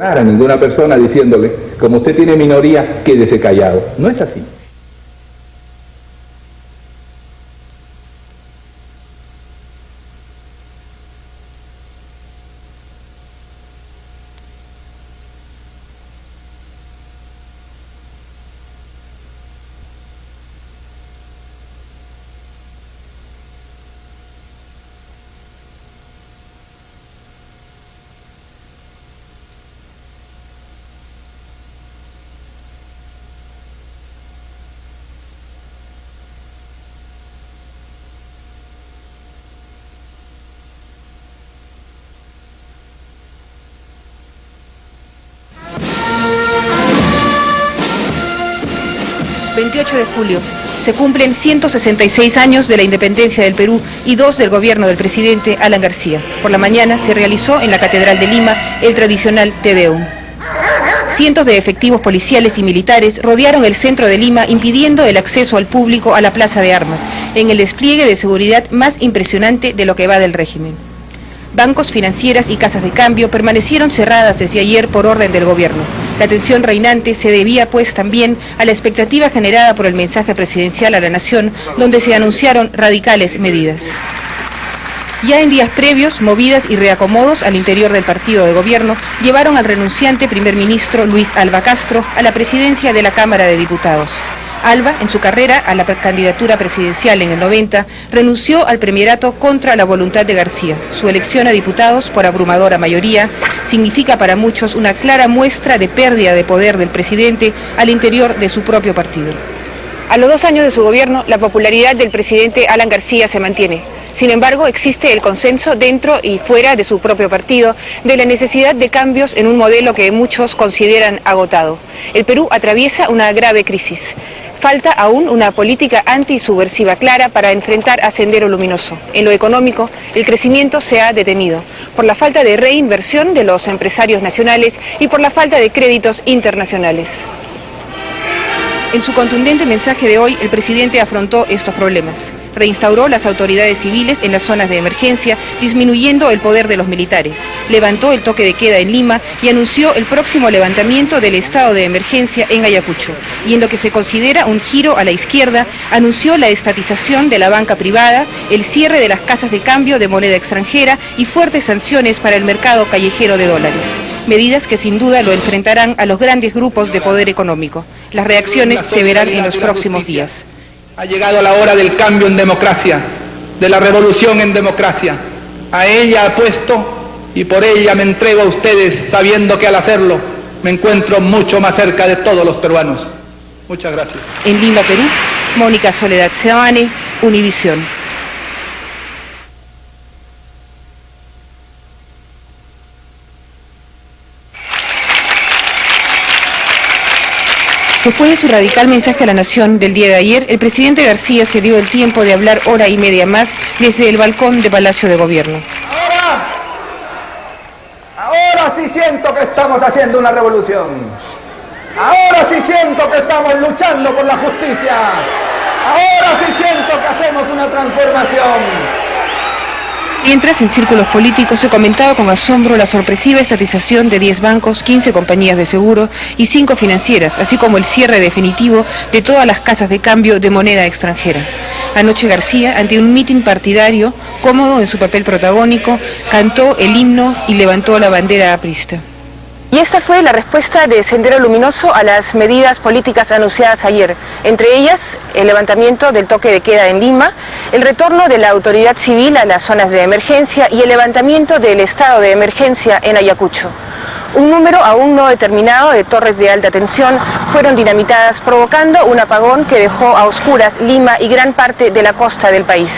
A ninguna persona diciéndole, como usted tiene minoría, quédese callado. No es así. ...28 de julio... se cumplen 166 años de la independencia del Perú y 2 del gobierno del presidente Alan García. Por la mañana se realizó en la Catedral de Lima el tradicional Te Deum. Cientos de efectivos policiales y militares rodearon el centro de Lima, impidiendo el acceso al público a la Plaza de Armas, en el despliegue de seguridad más impresionante de lo que va del régimen. Bancos, financieras y casas de cambio permanecieron cerradas desde ayer por orden del gobierno. La tensión reinante se debía pues también a la expectativa generada por el mensaje presidencial a la nación, donde se anunciaron radicales medidas. Ya en días previos, movidas y reacomodos al interior del partido de gobierno llevaron al renunciante primer ministro Luis Alva Castro a la presidencia de la Cámara de Diputados. Alva, en su carrera a la candidatura presidencial en el 90, renunció al premierato contra la voluntad de García. Su elección a diputados por abrumadora mayoría significa para muchos una clara muestra de pérdida de poder del presidente al interior de su propio partido. A los 2 años de su gobierno, la popularidad del presidente Alan García se mantiene. Sin embargo, existe el consenso dentro y fuera de su propio partido de la necesidad de cambios en un modelo que muchos consideran agotado. El Perú atraviesa una grave crisis. Falta aún una política antisubversiva clara para enfrentar a Sendero Luminoso. En lo económico, el crecimiento se ha detenido por la falta de reinversión de los empresarios nacionales y por la falta de créditos internacionales. En su contundente mensaje de hoy, el presidente afrontó estos problemas. Reinstauró las autoridades civiles en las zonas de emergencia, disminuyendo el poder de los militares. Levantó el toque de queda en Lima y anunció el próximo levantamiento del estado de emergencia en Ayacucho. Y en lo que se considera un giro a la izquierda, anunció la estatización de la banca privada, el cierre de las casas de cambio de moneda extranjera y fuertes sanciones para el mercado callejero de dólares. Medidas que sin duda lo enfrentarán a los grandes grupos de poder económico. Las reacciones se verán en los próximos días. Ha llegado la hora del cambio en democracia, de la revolución en democracia. A ella apuesto y por ella me entrego a ustedes, sabiendo que al hacerlo me encuentro mucho más cerca de todos los peruanos. Muchas gracias. En Lima, Perú, Mónica Soledad Seoane, Univisión. Después de su radical mensaje a la nación del día de ayer, el presidente García se dio el tiempo de hablar hora y media más desde el balcón de Palacio de Gobierno. Ahora sí siento que estamos haciendo una revolución. Ahora sí siento que estamos luchando por la justicia. Ahora sí siento que hacemos una transformación. Mientras, en círculos políticos se comentaba con asombro la sorpresiva estatización de 10 bancos, 15 compañías de seguro y 5 financieras, así como el cierre definitivo de todas las casas de cambio de moneda extranjera. Anoche García, ante un mitin partidario, cómodo en su papel protagónico, cantó el himno y levantó la bandera aprista. Y esta fue la respuesta de Sendero Luminoso a las medidas políticas anunciadas ayer, entre ellas el levantamiento del toque de queda en Lima, el retorno de la autoridad civil a las zonas de emergencia y el levantamiento del estado de emergencia en Ayacucho. Un número aún no determinado de torres de alta tensión fueron dinamitadas, provocando un apagón que dejó a oscuras Lima y gran parte de la costa del país.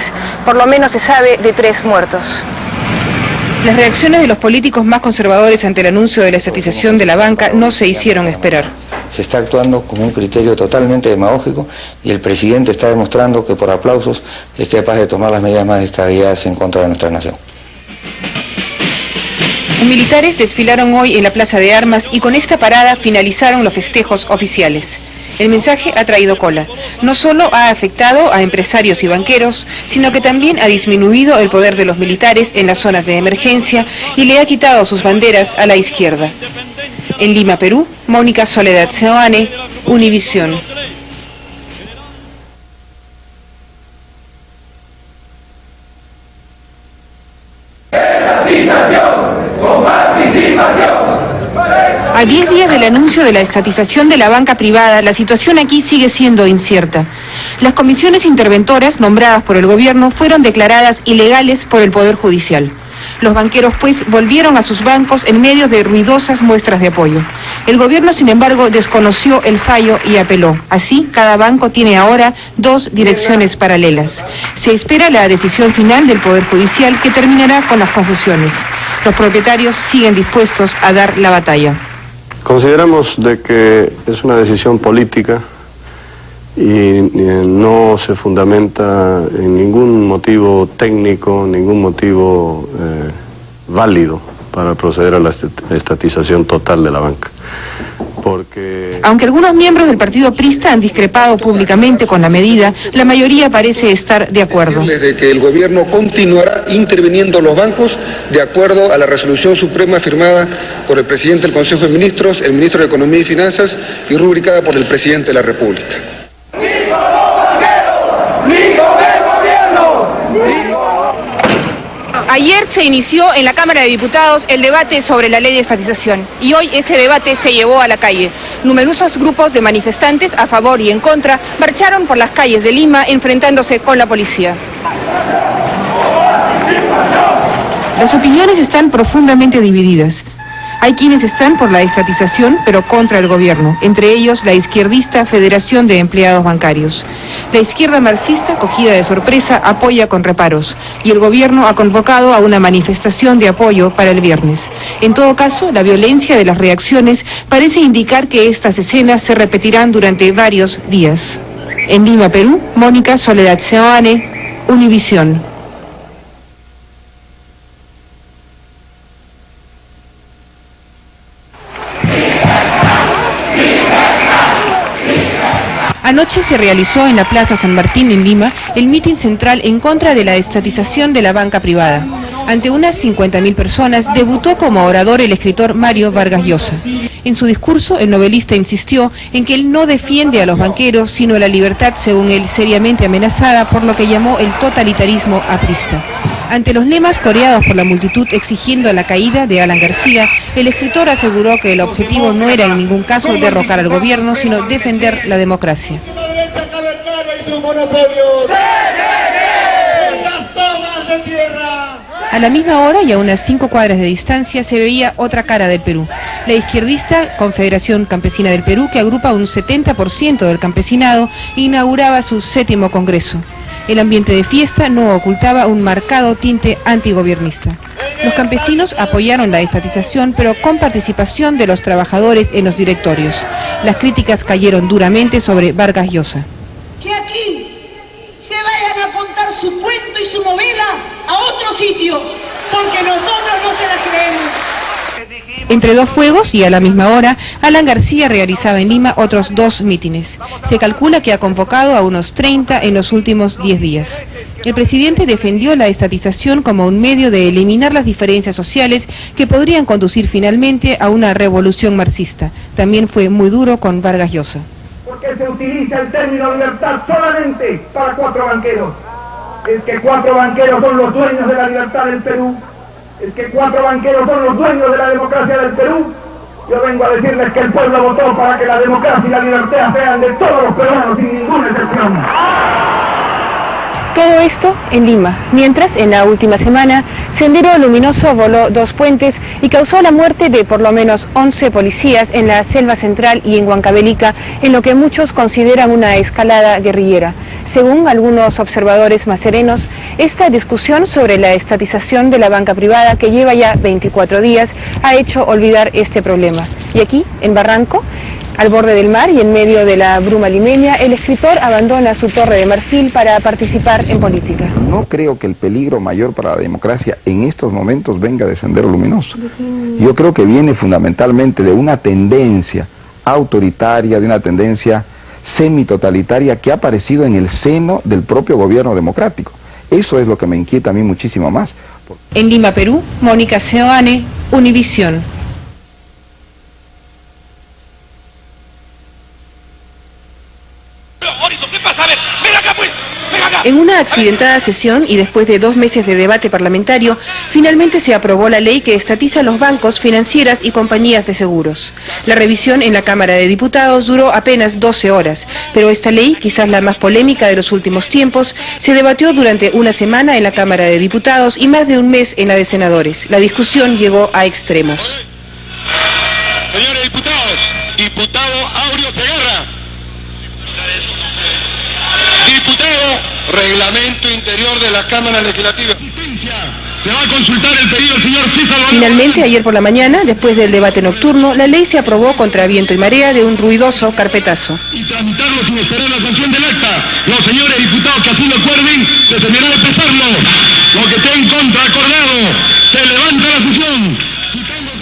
Por lo menos se sabe de 3 muertos. Las reacciones de los políticos más conservadores ante el anuncio de la estatización de la banca no se hicieron esperar. Se está actuando con un criterio totalmente demagógico y el presidente está demostrando que por aplausos es capaz de tomar las medidas más descabelladas en contra de nuestra nación. Los militares desfilaron hoy en la Plaza de Armas y con esta parada finalizaron los festejos oficiales. El mensaje ha traído cola. No solo ha afectado a empresarios y banqueros, sino que también ha disminuido el poder de los militares en las zonas de emergencia y le ha quitado sus banderas a la izquierda. En Lima, Perú, Mónica Soledad Seoane, Univisión. A 10 días del anuncio de la estatización de la banca privada, la situación aquí sigue siendo incierta. Las comisiones interventoras nombradas por el gobierno fueron declaradas ilegales por el Poder Judicial. Los banqueros, pues, volvieron a sus bancos en medio de ruidosas muestras de apoyo. El gobierno, sin embargo, desconoció el fallo y apeló. Así, cada banco tiene ahora 2 direcciones paralelas. Se espera la decisión final del Poder Judicial que terminará con las confusiones. Los propietarios siguen dispuestos a dar la batalla. Consideramos de que es una decisión política y no se fundamenta en ningún motivo técnico, ningún motivo válido para proceder a la estatización total de la banca. Aunque algunos miembros del partido prista han discrepado públicamente con la medida, la mayoría parece estar de acuerdo. Decirles de que el gobierno continuará interviniendo los bancos de acuerdo a la resolución suprema firmada por el presidente del Consejo de Ministros, el ministro de Economía y Finanzas y rubricada por el presidente de la República. Ayer se inició en la Cámara de Diputados el debate sobre la ley de estatización y hoy ese debate se llevó a la calle. Numerosos grupos de manifestantes a favor y en contra marcharon por las calles de Lima enfrentándose con la policía. Las opiniones están profundamente divididas. Hay quienes están por la estatización, pero contra el gobierno, entre ellos la izquierdista Federación de Empleados Bancarios. La izquierda marxista, cogida de sorpresa, apoya con reparos, y el gobierno ha convocado a una manifestación de apoyo para el viernes. En todo caso, la violencia de las reacciones parece indicar que estas escenas se repetirán durante varios días. En Lima, Perú, Mónica Soledad Seoane, Univisión. Anoche se realizó en la Plaza San Martín en Lima el mitin central en contra de la estatización de la banca privada. Ante unas 50.000 personas debutó como orador el escritor Mario Vargas Llosa. En su discurso, el novelista insistió en que él no defiende a los banqueros, sino a la libertad, según él, seriamente amenazada por lo que llamó el totalitarismo aprista. Ante los lemas coreados por la multitud exigiendo la caída de Alan García, el escritor aseguró que el objetivo no era en ningún caso derrocar al gobierno, sino defender la democracia. A la misma hora y a unas 5 cuadras de distancia se veía otra cara del Perú. La izquierdista Confederación Campesina del Perú, que agrupa un 70% del campesinado, inauguraba su 7º congreso. El ambiente de fiesta no ocultaba un marcado tinte antigobernista. Los campesinos apoyaron la estatización, pero con participación de los trabajadores en los directorios. Las críticas cayeron duramente sobre Vargas Llosa. Que aquí se vayan a contar su cuento y su novela a otro sitio, porque nosotros no se la creemos. Entre dos fuegos y a la misma hora, Alan García realizaba en Lima otros 2 mítines. Se calcula que ha convocado a unos 30 en los últimos 10 días. El presidente defendió la estatización como un medio de eliminar las diferencias sociales que podrían conducir finalmente a una revolución marxista. También fue muy duro con Vargas Llosa. Porque se utiliza el término libertad solamente para 4 banqueros. Es que 4 banqueros son los dueños de la libertad del Perú. Es que 4 banqueros son los dueños de la democracia del Perú. Yo vengo a decirles que el pueblo votó para que la democracia y la libertad sean de todos los peruanos sin ninguna excepción. Todo esto en Lima, mientras en la última semana Sendero Luminoso voló 2 puentes y causó la muerte de por lo menos 11 policías en la Selva Central y en Huancavelica, en lo que muchos consideran una escalada guerrillera. Según algunos observadores más serenos, esta discusión sobre la estatización de la banca privada, que lleva ya 24 días, ha hecho olvidar este problema. Y aquí, en Barranco, al borde del mar y en medio de la bruma limeña, el escritor abandona su torre de marfil para participar en política. No creo que el peligro mayor para la democracia en estos momentos venga de Sendero Luminoso. Yo creo que viene fundamentalmente de una tendencia autoritaria, de una tendencia semitotalitaria que ha aparecido en el seno del propio gobierno democrático. Eso es lo que me inquieta a mí muchísimo más. En Lima, Perú, Mónica Seoane, Univisión. En una accidentada sesión y después de 2 meses de debate parlamentario, finalmente se aprobó la ley que estatiza los bancos, financieras y compañías de seguros. La revisión en la Cámara de Diputados duró apenas 12 horas, pero esta ley, quizás la más polémica de los últimos tiempos, se debatió durante una semana en la Cámara de Diputados y más de un mes en la de Senadores. La discusión llegó a extremos. Señores diputados, diputado Aureo Segarra. Diputado, Reglamento Interior de la Cámara Legislativa. Se va a consultar el pedido del señor César. Finalmente, ayer por la mañana, después del debate nocturno, la ley se aprobó contra viento y marea de un ruidoso carpetazo. Y tramitarlo sin esperar la sanción del acta. Los señores diputados que así lo acuerden, se terminará de pesarlo. Lo que esté en contra, acordado, se levanta la sesión.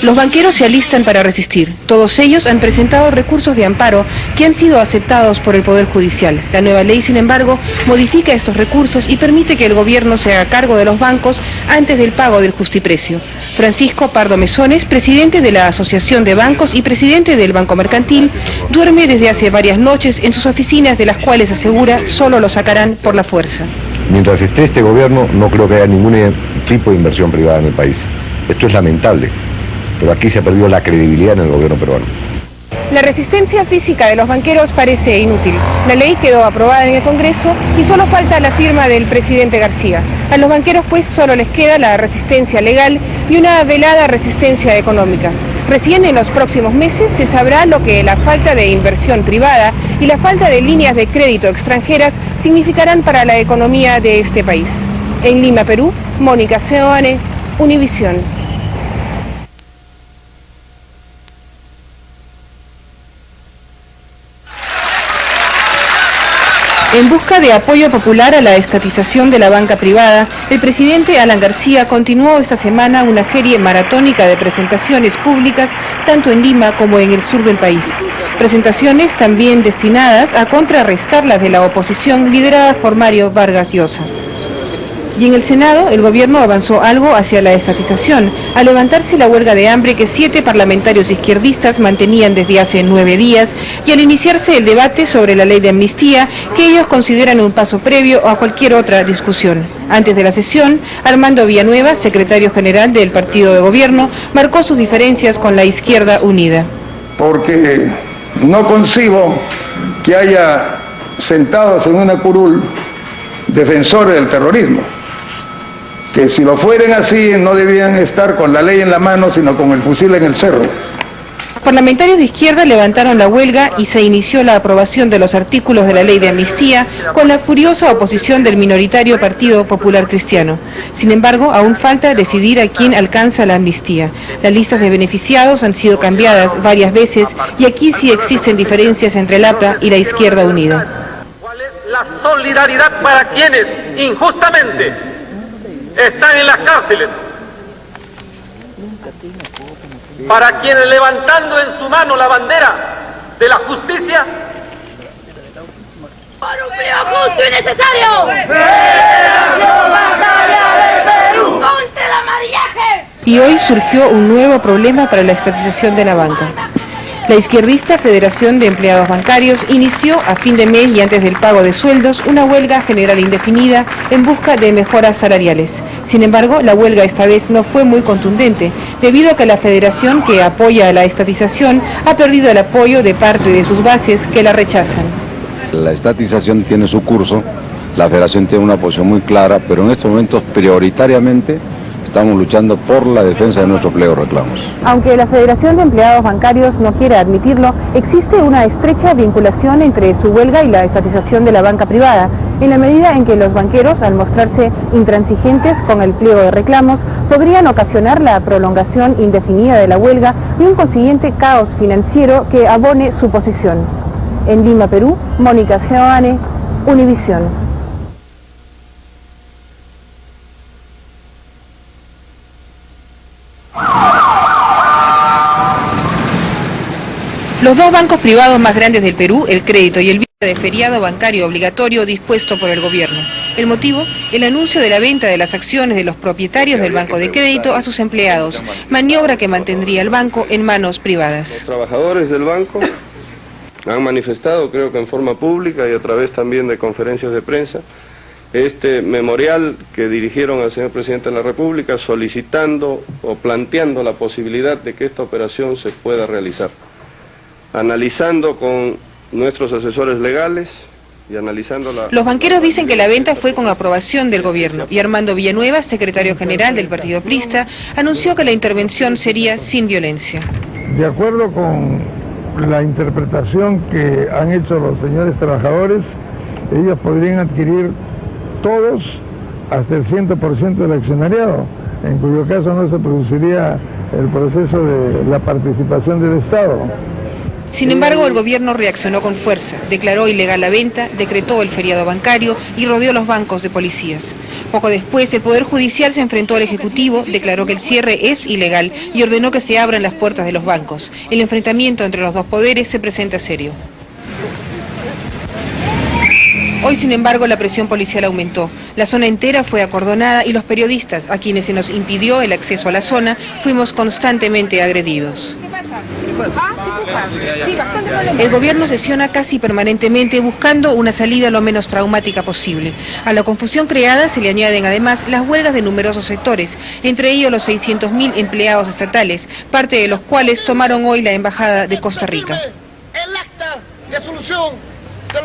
Los banqueros se alistan para resistir. Todos ellos han presentado recursos de amparo que han sido aceptados por el Poder Judicial. La nueva ley, sin embargo, modifica estos recursos y permite que el gobierno se haga cargo de los bancos antes del pago del justiprecio. Francisco Pardo Mesones, presidente de la Asociación de Bancos y presidente del Banco Mercantil, duerme desde hace varias noches en sus oficinas, de las cuales asegura solo lo sacarán por la fuerza. Mientras esté este gobierno, no creo que haya ningún tipo de inversión privada en el país. Esto es lamentable, pero aquí se ha perdido la credibilidad en el gobierno peruano. La resistencia física de los banqueros parece inútil. La ley quedó aprobada en el Congreso y solo falta la firma del presidente García. A los banqueros, pues, solo les queda la resistencia legal y una velada resistencia económica. Recién en los próximos meses se sabrá lo que la falta de inversión privada y la falta de líneas de crédito extranjeras significarán para la economía de este país. En Lima, Perú, Mónica Seoane, Univisión. En busca de apoyo popular a la estatización de la banca privada, el presidente Alan García continuó esta semana una serie maratónica de presentaciones públicas, tanto en Lima como en el sur del país. Presentaciones también destinadas a contrarrestar las de la oposición lideradas por Mario Vargas Llosa. Y en el Senado, el gobierno avanzó algo hacia la estatización, al levantarse la huelga de hambre que 7 parlamentarios izquierdistas mantenían desde hace 9 días y al iniciarse el debate sobre la ley de amnistía, que ellos consideran un paso previo a cualquier otra discusión. Antes de la sesión, Armando Villanueva, secretario general del partido de gobierno, marcó sus diferencias con la Izquierda Unida. Porque no concibo que haya sentados en una curul defensores del terrorismo, que si lo fueran así no debían estar con la ley en la mano, sino con el fusil en el cerro. Los parlamentarios de izquierda levantaron la huelga y se inició la aprobación de los artículos de la ley de amnistía con la furiosa oposición del minoritario Partido Popular Cristiano. Sin embargo, aún falta decidir a quién alcanza la amnistía. Las listas de beneficiados han sido cambiadas varias veces y aquí sí existen diferencias entre el APRA y la Izquierda Unida. ¿Cuál es la solidaridad para quienes injustamente están en las cárceles? Para quienes levantando en su mano la bandera de la justicia. ¡Por un Perú justo y necesario! ¡Federación Bancaria de Perú! ¡Contra el amarillaje! Y hoy surgió un nuevo problema para la estatización de la banca. La izquierdista Federación de Empleados Bancarios inició a fin de mes y antes del pago de sueldos una huelga general indefinida en busca de mejoras salariales. Sin embargo, la huelga esta vez no fue muy contundente, debido a que la federación que apoya a la estatización ha perdido el apoyo de parte de sus bases que la rechazan. La estatización tiene su curso, la federación tiene una posición muy clara, pero en estos momentos prioritariamente estamos luchando por la defensa de nuestros pliegos de reclamos. Aunque la Federación de Empleados Bancarios no quiere admitirlo, existe una estrecha vinculación entre su huelga y la estatización de la banca privada, en la medida en que los banqueros, al mostrarse intransigentes con el pliego de reclamos, podrían ocasionar la prolongación indefinida de la huelga y un consiguiente caos financiero que abone su posición. En Lima, Perú, Mónica Seoane, Univisión. Los 2 bancos privados más grandes del Perú, el Crédito y el Vida, de feriado bancario obligatorio dispuesto por el gobierno. El motivo, el anuncio de la venta de las acciones de los propietarios del Banco de Crédito a sus empleados, maniobra que mantendría el banco en manos privadas. Los trabajadores del banco han manifestado, creo que en forma pública y a través también de conferencias de prensa, este memorial que dirigieron al señor Presidente de la República solicitando o planteando la posibilidad de que esta operación se pueda realizar. Analizando con nuestros asesores legales y analizando la... Los banqueros dicen que la venta fue con aprobación del gobierno y Armando Villanueva, secretario general del Partido Aprista, anunció que la intervención sería sin violencia. De acuerdo con la interpretación que han hecho los señores trabajadores, ellos podrían adquirir todos hasta el 100% del accionariado, en cuyo caso no se produciría el proceso de la participación del Estado. Sin embargo, el gobierno reaccionó con fuerza, declaró ilegal la venta, decretó el feriado bancario y rodeó los bancos de policías. Poco después, el Poder Judicial se enfrentó al Ejecutivo, declaró que el cierre es ilegal y ordenó que se abran las puertas de los bancos. El enfrentamiento entre los dos poderes se presenta serio. Hoy, sin embargo, la presión policial aumentó. La zona entera fue acordonada y los periodistas, a quienes se nos impidió el acceso a la zona, fuimos constantemente agredidos. El gobierno sesiona casi permanentemente buscando una salida lo menos traumática posible. A la confusión creada se le añaden además las huelgas de numerosos sectores, entre ellos los 600.000 empleados estatales, parte de los cuales tomaron hoy la Embajada de Costa Rica.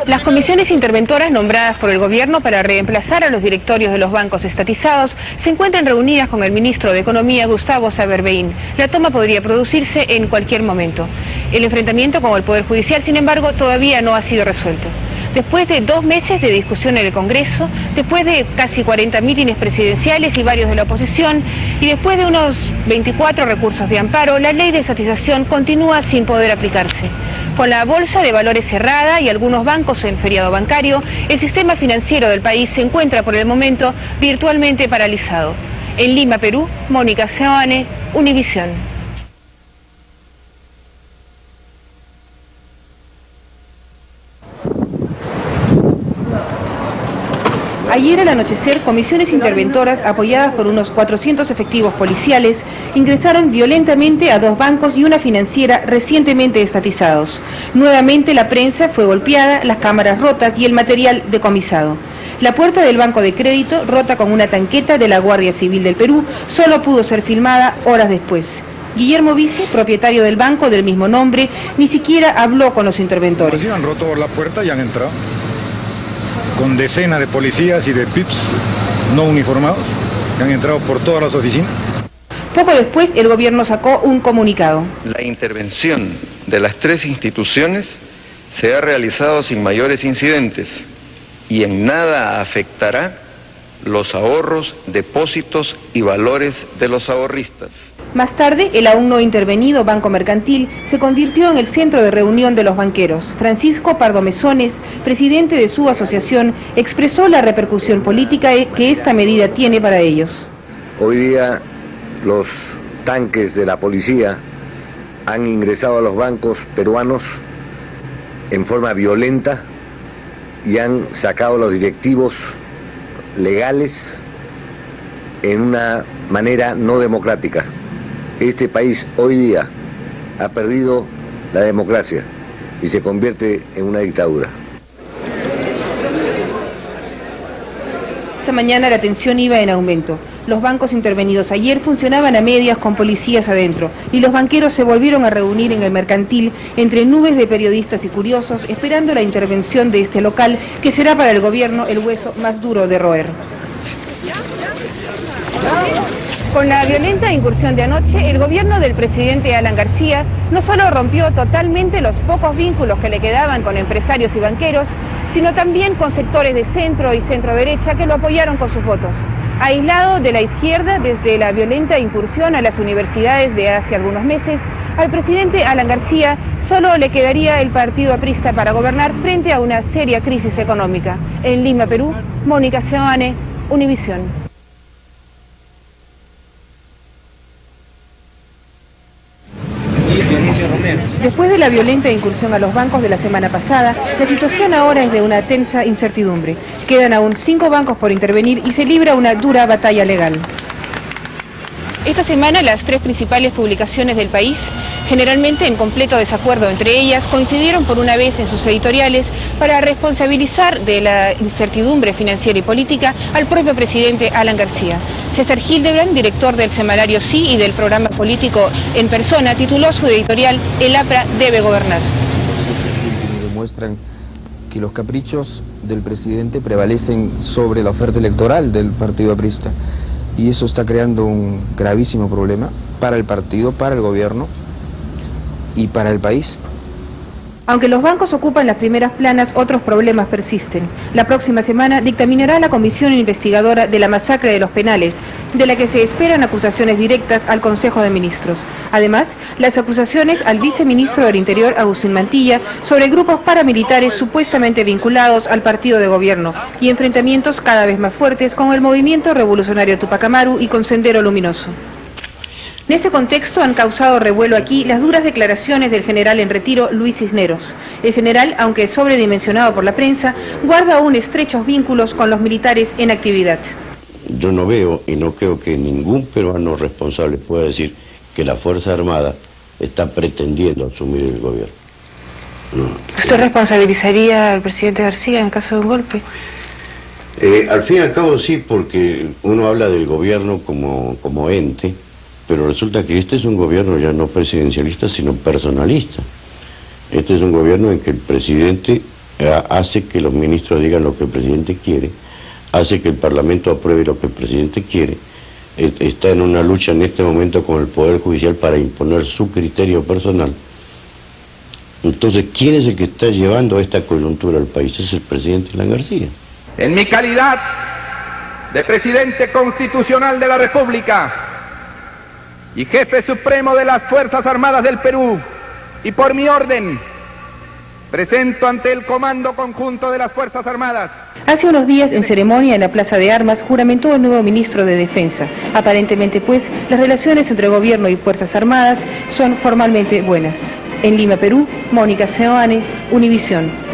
Las comisiones interventoras nombradas por el gobierno para reemplazar a los directorios de los bancos estatizados se encuentran reunidas con el ministro de Economía, Gustavo Saberbein. La toma podría producirse en cualquier momento. El enfrentamiento con el Poder Judicial, sin embargo, todavía no ha sido resuelto. Después de 2 meses de discusión en el Congreso, después de casi 40 mítines presidenciales y varios de la oposición, y después de unos 24 recursos de amparo, la ley de estatización continúa sin poder aplicarse. Con la bolsa de valores cerrada y algunos bancos en feriado bancario, el sistema financiero del país se encuentra por el momento virtualmente paralizado. En Lima, Perú, Mónica Seoane, Univisión. Ayer al anochecer, comisiones interventoras apoyadas por unos 400 efectivos policiales ingresaron violentamente a 2 bancos y una financiera recientemente estatizados. Nuevamente la prensa fue golpeada, las cámaras rotas y el material decomisado. La puerta del banco de crédito, rota con una tanqueta de la Guardia Civil del Perú, solo pudo ser filmada horas después. Guillermo Vice, propietario del banco del mismo nombre, ni siquiera habló con los interventores. Sí, han roto la puerta y han entrado con decenas de policías y de PIPs no uniformados que han entrado por todas las oficinas. Poco después, el gobierno sacó un comunicado. La intervención de las 3 instituciones se ha realizado sin mayores incidentes y en nada afectará los ahorros, depósitos y valores de los ahorristas. Más tarde, el aún no intervenido Banco Mercantil se convirtió en el centro de reunión de los banqueros. Francisco Pardo Mesones, presidente de su asociación, expresó la repercusión política que esta medida tiene para ellos. Hoy día los tanques de la policía han ingresado a los bancos peruanos en forma violenta y han sacado a los directivos legales en una manera no democrática. Este país hoy día ha perdido la democracia y se convierte en una dictadura. Esa mañana la tensión iba en aumento. Los bancos intervenidos ayer funcionaban a medias con policías adentro y los banqueros se volvieron a reunir en el Mercantil entre nubes de periodistas y curiosos esperando la intervención de este local que será para el gobierno el hueso más duro de roer. Con la violenta incursión de anoche, el gobierno del presidente Alan García no solo rompió totalmente los pocos vínculos que le quedaban con empresarios y banqueros, sino también con sectores de centro y centro-derecha que lo apoyaron con sus votos. Aislado de la izquierda desde la violenta incursión a las universidades de hace algunos meses, al presidente Alan García solo le quedaría el Partido Aprista para gobernar frente a una seria crisis económica. En Lima, Perú, Mónica Seoane, Univisión. Después de la violenta incursión a los bancos de la semana pasada, la situación ahora es de una tensa incertidumbre. Quedan aún 5 bancos por intervenir y se libra una dura batalla legal. Esta semana las 3 principales publicaciones del país generalmente en completo desacuerdo entre ellas, coincidieron por una vez en sus editoriales para responsabilizar de la incertidumbre financiera y política al propio presidente Alan García. César Hildebrand, director del semanario Sí y del programa político En Persona, tituló su editorial El APRA debe gobernar. Los hechos últimos demuestran que los caprichos del presidente prevalecen sobre la oferta electoral del partido aprista, y eso está creando un gravísimo problema para el partido, para el gobierno y para el país. Aunque los bancos ocupan las primeras planas, otros problemas persisten. La próxima semana dictaminará la comisión investigadora de la masacre de los Penales, de la que se esperan acusaciones directas al Consejo de Ministros. Además, las acusaciones al viceministro del Interior, Agustín Mantilla, sobre grupos paramilitares supuestamente vinculados al partido de gobierno y enfrentamientos cada vez más fuertes con el movimiento revolucionario Tupac Amaru y con Sendero Luminoso. En este contexto han causado revuelo aquí las duras declaraciones del general en retiro Luis Cisneros. El general, aunque sobredimensionado por la prensa, guarda aún estrechos vínculos con los militares en actividad. Yo no veo y no creo que ningún peruano responsable pueda decir que la Fuerza Armada está pretendiendo asumir el gobierno. No. ¿Usted responsabilizaría al presidente García en caso de un golpe? Al fin y al cabo sí, porque uno habla del gobierno como ente, pero resulta que este es un gobierno ya no presidencialista, sino personalista. Este es un gobierno en que el presidente hace que los ministros digan lo que el presidente quiere, hace que el Parlamento apruebe lo que el presidente quiere, está en una lucha en este momento con el Poder Judicial para imponer su criterio personal. Entonces, ¿quién es el que está llevando esta coyuntura al país? Es el presidente Alan García. En mi calidad de presidente constitucional de la República y jefe supremo de las Fuerzas Armadas del Perú, y por mi orden, presento ante el Comando Conjunto de las Fuerzas Armadas. Hace unos días, en ceremonia en la Plaza de Armas, juramentó el nuevo ministro de Defensa. Aparentemente, pues, las relaciones entre gobierno y Fuerzas Armadas son formalmente buenas. En Lima, Perú, Mónica Seoane, Univisión.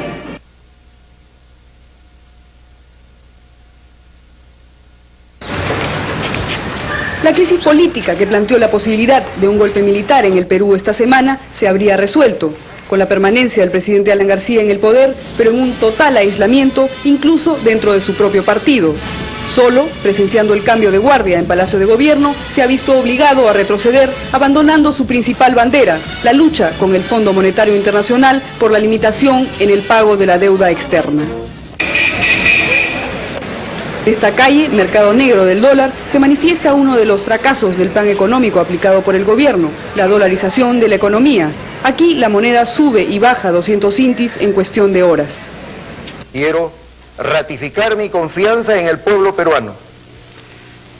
La crisis política que planteó la posibilidad de un golpe militar en el Perú esta semana se habría resuelto, con la permanencia del presidente Alan García en el poder, pero en un total aislamiento, incluso dentro de su propio partido. Solo, presenciando el cambio de guardia en Palacio de Gobierno, se ha visto obligado a retroceder, abandonando su principal bandera, la lucha con el Fondo Monetario Internacional por la limitación en el pago de la deuda externa. Esta calle, mercado negro del dólar, se manifiesta uno de los fracasos del plan económico aplicado por el gobierno, la dolarización de la economía. Aquí la moneda sube y baja 200 intis en cuestión de horas. Quiero ratificar mi confianza en el pueblo peruano,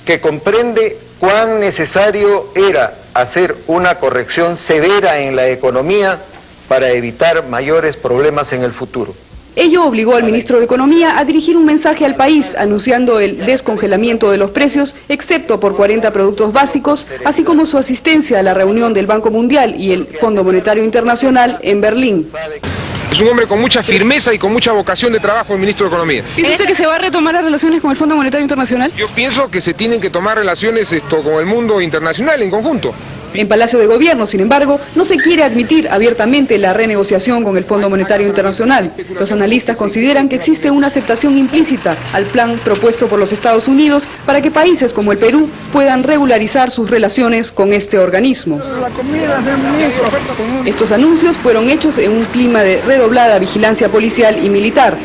que comprende cuán necesario era hacer una corrección severa en la economía para evitar mayores problemas en el futuro. Ello obligó al ministro de Economía a dirigir un mensaje al país anunciando el descongelamiento de los precios, excepto por 40 productos básicos, así como su asistencia a la reunión del Banco Mundial y el Fondo Monetario Internacional en Berlín. Es un hombre con mucha firmeza y con mucha vocación de trabajo, el ministro de Economía. ¿Piensa usted que se va a retomar las relaciones con el Fondo Monetario Internacional? Yo pienso que se tienen que tomar relaciones con el mundo internacional en conjunto. En Palacio de Gobierno, sin embargo, no se quiere admitir abiertamente la renegociación con el Fondo Monetario Internacional. Los analistas consideran que existe una aceptación implícita al plan propuesto por los Estados Unidos para que países como el Perú puedan regularizar sus relaciones con este organismo. Estos anuncios fueron hechos en un clima de redoblada vigilancia policial y militar.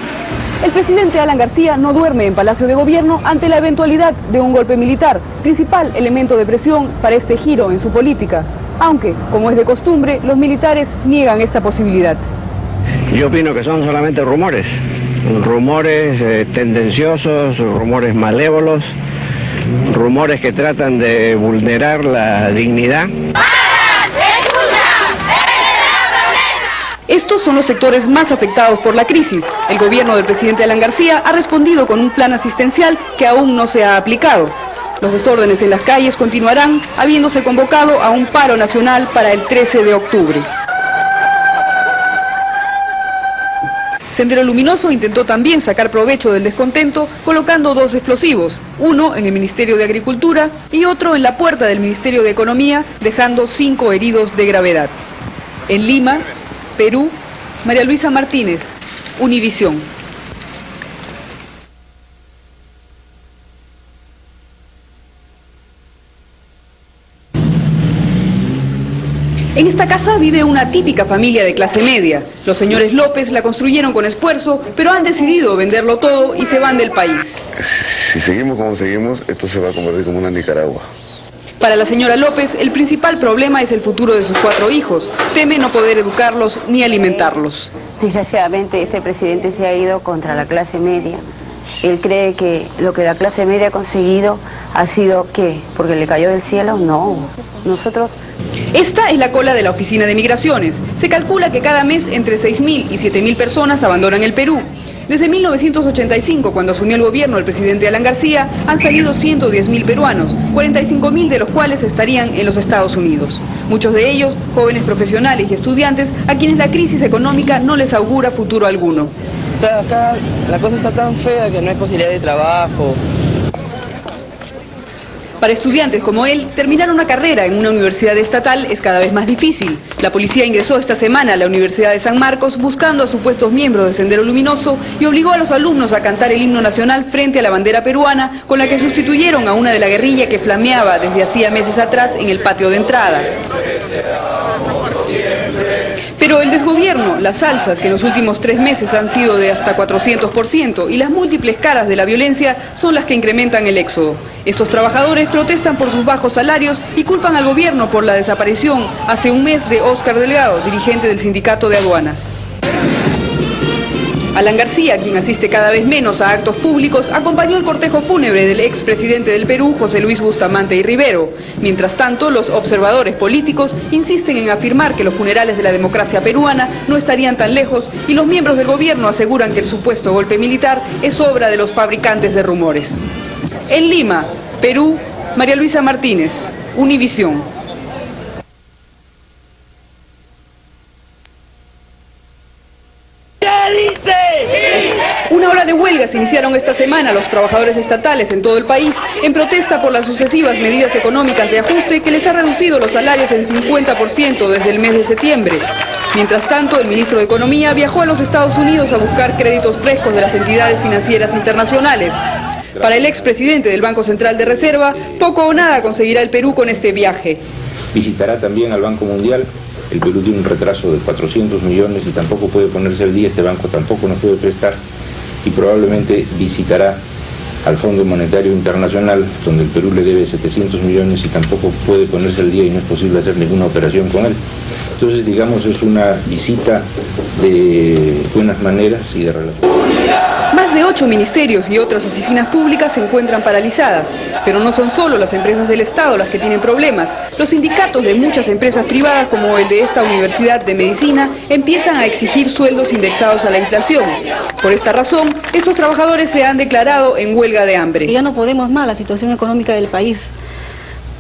El presidente Alan García no duerme en Palacio de Gobierno ante la eventualidad de un golpe militar, principal elemento de presión para este giro en su política. Aunque, como es de costumbre, los militares niegan esta posibilidad. Yo opino que son solamente rumores, rumores tendenciosos, rumores malévolos, rumores que tratan de vulnerar la dignidad. Estos son los sectores más afectados por la crisis. El gobierno del presidente Alan García ha respondido con un plan asistencial que aún no se ha aplicado. Los desórdenes en las calles continuarán, habiéndose convocado a un paro nacional para el 13 de octubre. Sendero Luminoso intentó también sacar provecho del descontento colocando 2 explosivos, uno en el Ministerio de Agricultura y otro en la puerta del Ministerio de Economía, dejando 5 heridos de gravedad. En Lima, Perú, María Luisa Martínez, Univisión. En esta casa vive una típica familia de clase media. Los señores López la construyeron con esfuerzo, pero han decidido venderlo todo y se van del país. Si seguimos como seguimos, esto se va a convertir como una Nicaragua. Para la señora López, el principal problema es el futuro de sus 4 hijos. Teme no poder educarlos ni alimentarlos. Desgraciadamente, este presidente se ha ido contra la clase media. Él cree que lo que la clase media ha conseguido ha sido, ¿qué? ¿Porque le cayó del cielo? No. Nosotros... Esta es la cola de la Oficina de Migraciones. Se calcula que cada mes entre 6.000 y 7.000 personas abandonan el Perú. Desde 1985, cuando asumió el gobierno el presidente Alan García, han salido 110.000 peruanos, 45.000 de los cuales estarían en los Estados Unidos. Muchos de ellos, jóvenes profesionales y estudiantes, a quienes la crisis económica no les augura futuro alguno. Acá la cosa está tan fea que no hay posibilidad de trabajo. Para estudiantes como él, terminar una carrera en una universidad estatal es cada vez más difícil. La policía ingresó esta semana a la Universidad de San Marcos buscando a supuestos miembros de Sendero Luminoso y obligó a los alumnos a cantar el himno nacional frente a la bandera peruana, con la que sustituyeron a una de la guerrilla que flameaba desde hacía meses atrás en el patio de entrada. Pero el desgobierno, las alzas que en los últimos 3 meses han sido de hasta 400% y las múltiples caras de la violencia son las que incrementan el éxodo. Estos trabajadores protestan por sus bajos salarios y culpan al gobierno por la desaparición hace un mes de Óscar Delgado, dirigente del sindicato de aduanas. Alan García, quien asiste cada vez menos a actos públicos, acompañó el cortejo fúnebre del expresidente del Perú, José Luis Bustamante y Rivero. Mientras tanto, los observadores políticos insisten en afirmar que los funerales de la democracia peruana no estarían tan lejos y los miembros del gobierno aseguran que el supuesto golpe militar es obra de los fabricantes de rumores. En Lima, Perú, María Luisa Martínez, Univisión. Una ola de huelgas iniciaron esta semana los trabajadores estatales en todo el país en protesta por las sucesivas medidas económicas de ajuste que les ha reducido los salarios en 50% desde el mes de septiembre. Mientras tanto, el ministro de Economía viajó a los Estados Unidos a buscar créditos frescos de las entidades financieras internacionales. Para el expresidente del Banco Central de Reserva, poco o nada conseguirá el Perú con este viaje. Visitará también al Banco Mundial. El Perú tiene un retraso de 400 millones y tampoco puede ponerse al día, este banco tampoco nos puede prestar, y probablemente visitará al Fondo Monetario Internacional, donde el Perú le debe 700 millones y tampoco puede ponerse al día y no es posible hacer ninguna operación con él. Entonces, digamos, es una visita de buenas maneras y de relación. Más de 8 ministerios y otras oficinas públicas se encuentran paralizadas, pero no son solo las empresas del Estado las que tienen problemas. Los sindicatos de muchas empresas privadas, como el de esta Universidad de Medicina, empiezan a exigir sueldos indexados a la inflación. Por esta razón, estos trabajadores se han declarado en huelga de hambre. Ya no podemos más, la situación económica del país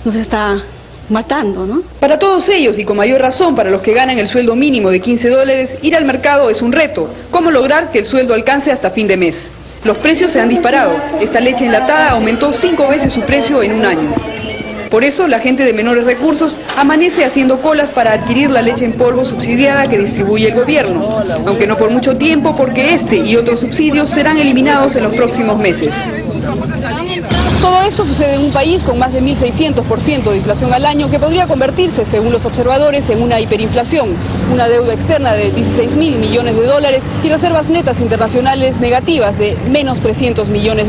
nos está matando, ¿no? Para todos ellos, y con mayor razón para los que ganan el sueldo mínimo de $15, ir al mercado es un reto. ¿Cómo lograr que el sueldo alcance hasta fin de mes? Los precios se han disparado. Esta leche enlatada aumentó 5 veces su precio en un año. Por eso, la gente de menores recursos amanece haciendo colas para adquirir la leche en polvo subsidiada que distribuye el gobierno, aunque no por mucho tiempo, porque este y otros subsidios serán eliminados en los próximos meses. Todo esto sucede en un país con más de 1.600% de inflación al año, que podría convertirse, según los observadores, en una hiperinflación, una deuda externa de $16.000 millones y reservas netas internacionales negativas de menos $300 millones,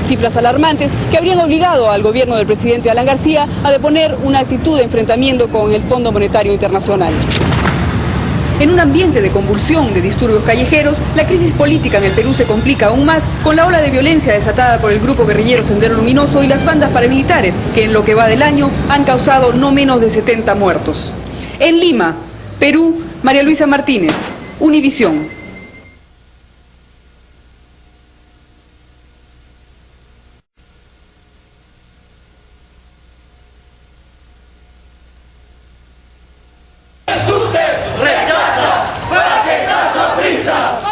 cifras alarmantes que habrían obligado al gobierno del presidente Alan García a deponer una actitud de enfrentamiento con el Fondo Monetario Internacional. En un ambiente de convulsión, de disturbios callejeros, la crisis política en el Perú se complica aún más con la ola de violencia desatada por el grupo guerrillero Sendero Luminoso y las bandas paramilitares, que en lo que va del año han causado no menos de 70 muertos. En Lima, Perú, María Luisa Martínez, Univisión.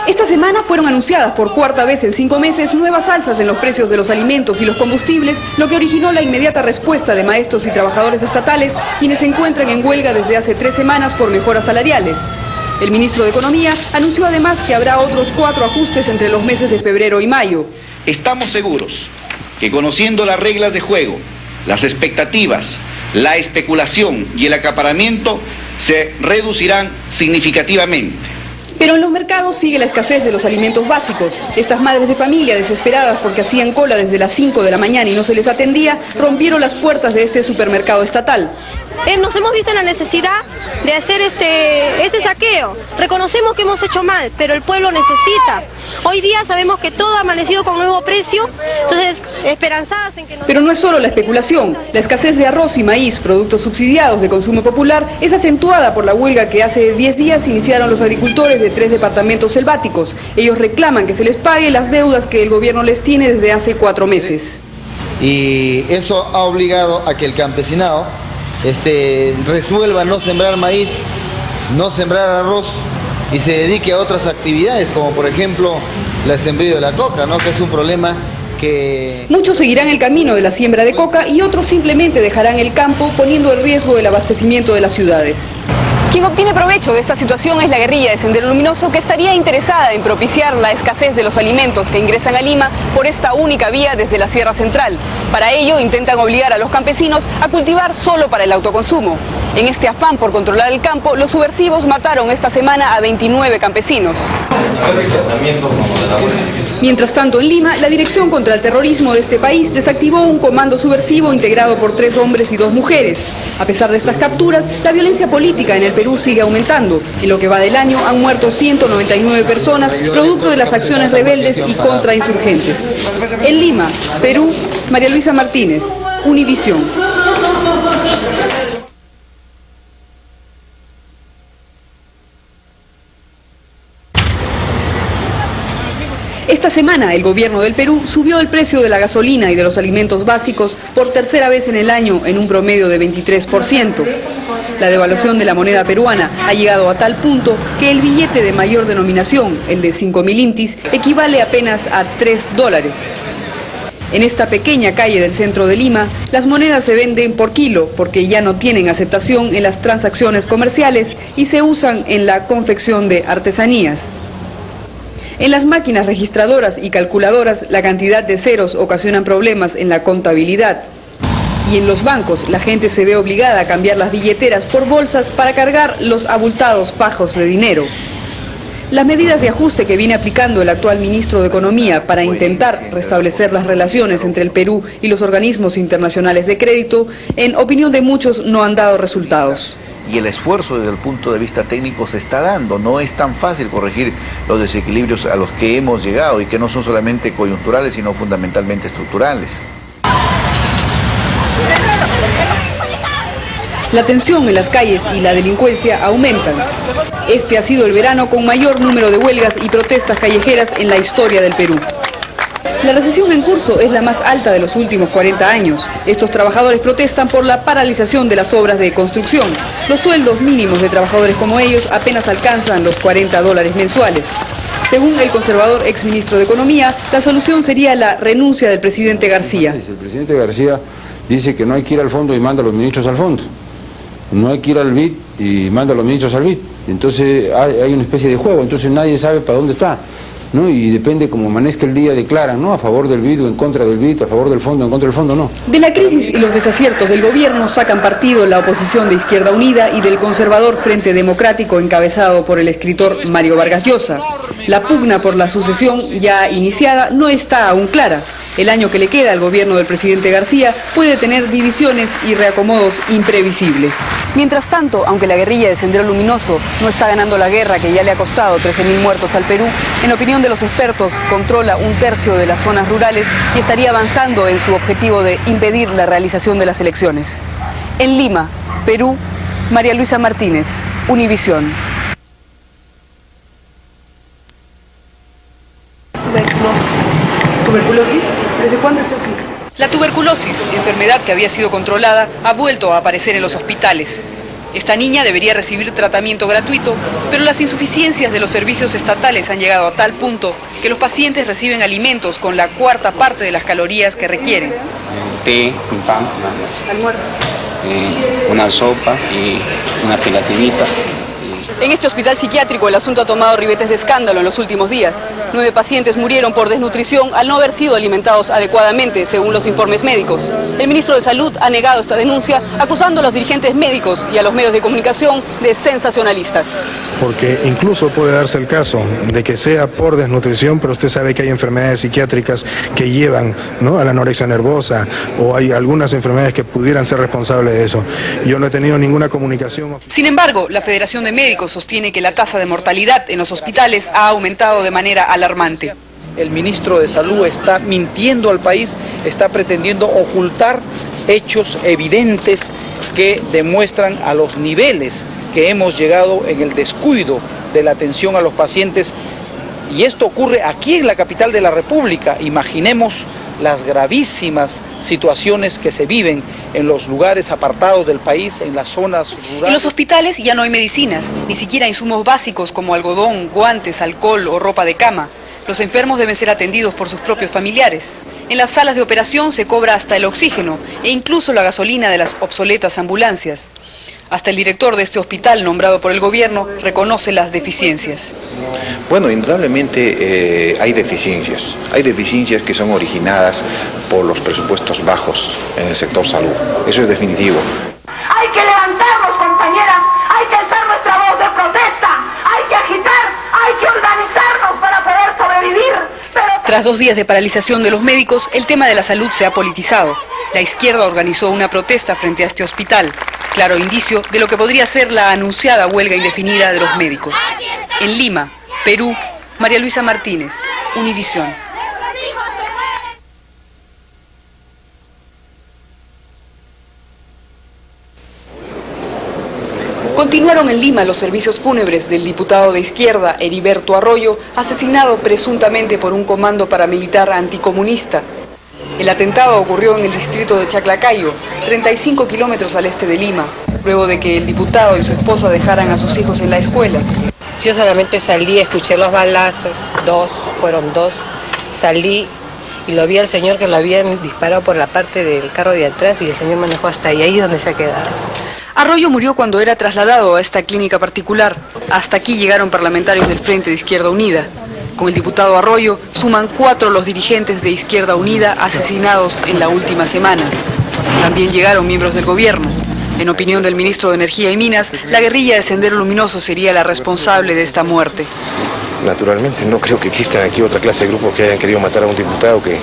Esta semana fueron anunciadas por cuarta vez en 5 meses nuevas alzas en los precios de los alimentos y los combustibles, lo que originó la inmediata respuesta de maestros y trabajadores estatales, quienes se encuentran en huelga desde hace 3 semanas por mejoras salariales. El ministro de Economía anunció además que habrá otros 4 ajustes entre los meses de febrero y mayo. Estamos seguros que conociendo las reglas de juego, las expectativas, la especulación y el acaparamiento se reducirán significativamente. Pero en los mercados sigue la escasez de los alimentos básicos. Estas madres de familia, desesperadas porque hacían cola desde las 5 de la mañana y no se les atendía, rompieron las puertas de este supermercado estatal. Nos hemos visto en la necesidad de hacer este saqueo. Reconocemos que hemos hecho mal, pero el pueblo necesita. Hoy día sabemos que todo ha amanecido con nuevo precio, entonces esperanzadas en que nos... Pero no es solo la especulación. La escasez de arroz y maíz, productos subsidiados de consumo popular, es acentuada por la huelga que hace 10 días iniciaron los agricultores de 3 departamentos selváticos. Ellos reclaman que se les pague las deudas que el gobierno les tiene desde hace 4 meses. Y eso ha obligado a que el campesinado resuelva no sembrar maíz, no sembrar arroz y se dedique a otras actividades, como por ejemplo el sembrío de la coca, ¿no? Que es un problema que... Muchos seguirán el camino de la siembra de coca y otros simplemente dejarán el campo, poniendo en riesgo el abastecimiento de las ciudades. Quien obtiene provecho de esta situación es la guerrilla de Sendero Luminoso, que estaría interesada en propiciar la escasez de los alimentos que ingresan a Lima por esta única vía desde la Sierra Central. Para ello intentan obligar a los campesinos a cultivar solo para el autoconsumo. En este afán por controlar el campo, los subversivos mataron esta semana a 29 campesinos. Mientras tanto, en Lima, la Dirección contra el Terrorismo de este país desactivó un comando subversivo integrado por 3 hombres y 2 mujeres. A pesar de estas capturas, la violencia política en el Perú sigue aumentando. En lo que va del año han muerto 199 personas, producto de las acciones rebeldes y contrainsurgentes. En Lima, Perú, María Luisa Martínez, Univisión. Esta semana el gobierno del Perú subió el precio de la gasolina y de los alimentos básicos por tercera vez en el año en un promedio de 23%. La devaluación de la moneda peruana ha llegado a tal punto que el billete de mayor denominación, el de 5.000 intis, equivale apenas a $3. En esta pequeña calle del centro de Lima, las monedas se venden por kilo porque ya no tienen aceptación en las transacciones comerciales y se usan en la confección de artesanías. En las máquinas registradoras y calculadoras, la cantidad de ceros ocasionan problemas en la contabilidad. Y en los bancos, la gente se ve obligada a cambiar las billeteras por bolsas para cargar los abultados fajos de dinero. Las medidas de ajuste que viene aplicando el actual ministro de Economía para intentar restablecer las relaciones entre el Perú y los organismos internacionales de crédito, en opinión de muchos, no han dado resultados. Y el esfuerzo desde el punto de vista técnico se está dando. No es tan fácil corregir los desequilibrios a los que hemos llegado y que no son solamente coyunturales, sino fundamentalmente estructurales. La tensión en las calles y la delincuencia aumentan. Este ha sido el verano con mayor número de huelgas y protestas callejeras en la historia del Perú. La recesión en curso es la más alta de los últimos 40 años. Estos trabajadores protestan por la paralización de las obras de construcción. Los sueldos mínimos de trabajadores como ellos apenas alcanzan los $40 mensuales. Según el conservador exministro de Economía, la solución sería la renuncia del presidente García. El presidente García dice que no hay que ir al fondo y manda a los ministros al fondo. No hay que ir al BID y manda a los ministros al BID. Entonces hay una especie de juego, entonces nadie sabe para dónde está, ¿no? Y depende como amanezca el día, declaran, ¿no? A favor del BID o en contra del BID, a favor del fondo o en contra del fondo, no. De la crisis y los desaciertos del gobierno sacan partido la oposición de Izquierda Unida y del conservador Frente Democrático encabezado por el escritor Mario Vargas Llosa. La pugna por la sucesión ya iniciada no está aún clara. El año que le queda al gobierno del presidente García puede tener divisiones y reacomodos imprevisibles. Mientras tanto, aunque la guerrilla de Sendero Luminoso no está ganando la guerra que ya le ha costado 13.000 muertos al Perú, en opinión de los expertos, controla 1/3 de las zonas rurales y estaría avanzando en su objetivo de impedir la realización de las elecciones. En Lima, Perú, María Luisa Martínez, Univisión. ¿Tuberculosis? ¿Desde cuándo es así? La tuberculosis, enfermedad que había sido controlada, ha vuelto a aparecer en los hospitales. Esta niña debería recibir tratamiento gratuito, pero las insuficiencias de los servicios estatales han llegado a tal punto que los pacientes reciben alimentos con la cuarta parte de las calorías que requieren. Té, un pan, Almuerzo. una sopa y una gelatinita. En este hospital psiquiátrico el asunto ha tomado ribetes de escándalo en los últimos días. 9 pacientes murieron por desnutrición al no haber sido alimentados adecuadamente, según los informes médicos. El ministro de Salud ha negado esta denuncia, acusando a los dirigentes médicos y a los medios de comunicación de sensacionalistas. Porque incluso puede darse el caso de que sea por desnutrición, pero usted sabe que hay enfermedades psiquiátricas que llevan, ¿no?, a la anorexia nervosa, o hay algunas enfermedades que pudieran ser responsables de eso. Yo no he tenido ninguna comunicación. Sin embargo, la Federación de Médicos sostiene que la tasa de mortalidad en los hospitales ha aumentado de manera alarmante. El ministro de Salud está mintiendo al país, está pretendiendo ocultar hechos evidentes que demuestran a los niveles que hemos llegado en el descuido de la atención a los pacientes. Y esto ocurre aquí en la capital de la República. Imaginemos las gravísimas situaciones que se viven en los lugares apartados del país, en las zonas rurales. En los hospitales ya no hay medicinas, ni siquiera insumos básicos como algodón, guantes, alcohol o ropa de cama. Los enfermos deben ser atendidos por sus propios familiares. En las salas de operación se cobra hasta el oxígeno e incluso la gasolina de las obsoletas ambulancias. Hasta el director de este hospital, nombrado por el gobierno, reconoce las deficiencias. Bueno, indudablemente hay deficiencias. Hay deficiencias que son originadas por los presupuestos bajos en el sector salud. Eso es definitivo. Hay que levantarnos, compañeras. Hay que alzar nuestra voz de protesta. Hay que agitar. Hay que organizarnos para poder sobrevivir. Tras 2 días de paralización de los médicos, el tema de la salud se ha politizado. La izquierda organizó una protesta frente a este hospital. Claro indicio de lo que podría ser la anunciada huelga indefinida de los médicos. En Lima, Perú, María Luisa Martínez, Univisión. Continuaron en Lima los servicios fúnebres del diputado de izquierda Heriberto Arroyo, asesinado presuntamente por un comando paramilitar anticomunista. El atentado ocurrió en el distrito de Chaclacayo, 35 kilómetros al este de Lima, luego de que el diputado y su esposa dejaran a sus hijos en la escuela. Yo solamente salí, escuché los balazos, fueron dos, salí y lo vi al señor que lo habían disparado por la parte del carro de atrás y el señor manejó hasta ahí es donde se ha quedado. Arroyo murió cuando era trasladado a esta clínica particular. Hasta aquí llegaron parlamentarios del Frente de Izquierda Unida. Con el diputado Arroyo suman 4 los dirigentes de Izquierda Unida asesinados en la última semana. También llegaron miembros del gobierno. En opinión del ministro de Energía y Minas, la guerrilla de Sendero Luminoso sería la responsable de esta muerte. Naturalmente, no creo que exista aquí otra clase de grupos que hayan querido matar a un diputado que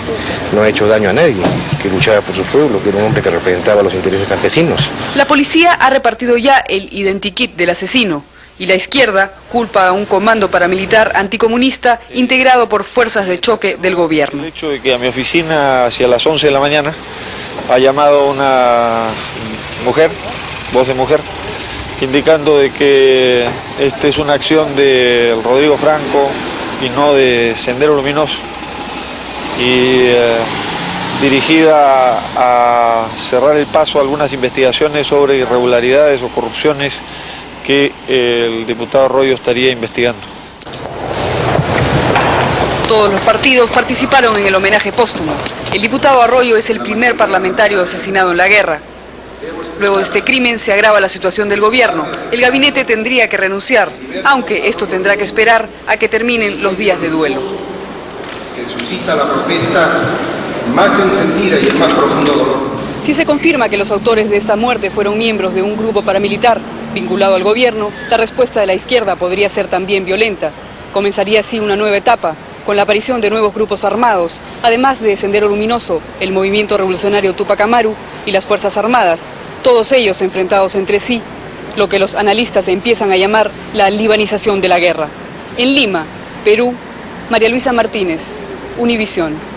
no ha hecho daño a nadie, que luchaba por su pueblo, que era un hombre que representaba los intereses campesinos. La policía ha repartido ya el identikit del asesino y la izquierda culpa a un comando paramilitar anticomunista integrado por fuerzas de choque del gobierno. El hecho de que a mi oficina hacia las 11 de la mañana ha llamado una mujer, voz de mujer, indicando de que esta es una acción de Rodrigo Franco y no de Sendero Luminoso, y dirigida a cerrar el paso a algunas investigaciones sobre irregularidades o corrupciones que el diputado Arroyo estaría investigando. Todos los partidos participaron en el homenaje póstumo. El diputado Arroyo es el primer parlamentario asesinado en la guerra. Luego de este crimen se agrava la situación del gobierno. El gabinete tendría que renunciar, aunque esto tendrá que esperar a que terminen los días de duelo. Que suscita la protesta más encendida y el más profundo dolor. Si se confirma que los autores de esta muerte fueron miembros de un grupo paramilitar vinculado al gobierno, la respuesta de la izquierda podría ser también violenta. Comenzaría así una nueva etapa, con la aparición de nuevos grupos armados, además de Sendero Luminoso, el Movimiento Revolucionario Tupac Amaru y las Fuerzas Armadas, todos ellos enfrentados entre sí, lo que los analistas empiezan a llamar la libanización de la guerra. En Lima, Perú, María Luisa Martínez, Univisión.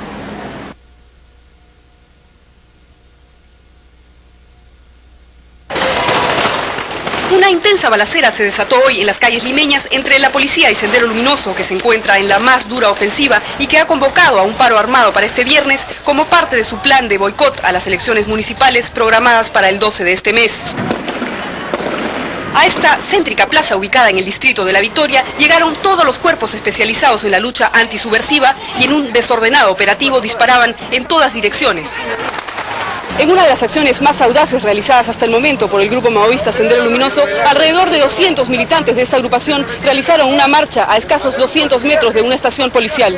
Una intensa balacera se desató hoy en las calles limeñas entre la policía y Sendero Luminoso, que se encuentra en la más dura ofensiva y que ha convocado a un paro armado para este viernes como parte de su plan de boicot a las elecciones municipales programadas para el 12 de este mes. A esta céntrica plaza ubicada en el distrito de La Victoria llegaron todos los cuerpos especializados en la lucha antisubversiva y en un desordenado operativo disparaban en todas direcciones. En una de las acciones más audaces realizadas hasta el momento por el grupo maoísta Sendero Luminoso, alrededor de 200 militantes de esta agrupación realizaron una marcha a escasos 200 metros de una estación policial.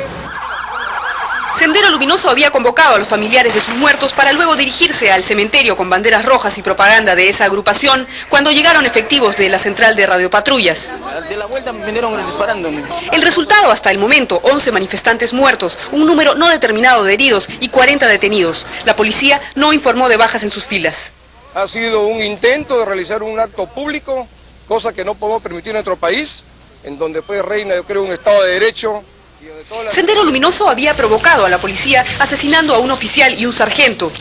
Sendero Luminoso había convocado a los familiares de sus muertos para luego dirigirse al cementerio con banderas rojas y propaganda de esa agrupación cuando llegaron efectivos de la central de radiopatrullas. De la vuelta vinieron disparándome. El resultado hasta el momento, 11 manifestantes muertos, un número no determinado de heridos y 40 detenidos. La policía no informó de bajas en sus filas. Ha sido un intento de realizar un acto público, cosa que no podemos permitir en nuestro país, en donde pues reina, yo creo, un Estado de Derecho. Sendero Luminoso había provocado a la policía asesinando a un oficial y un sargento.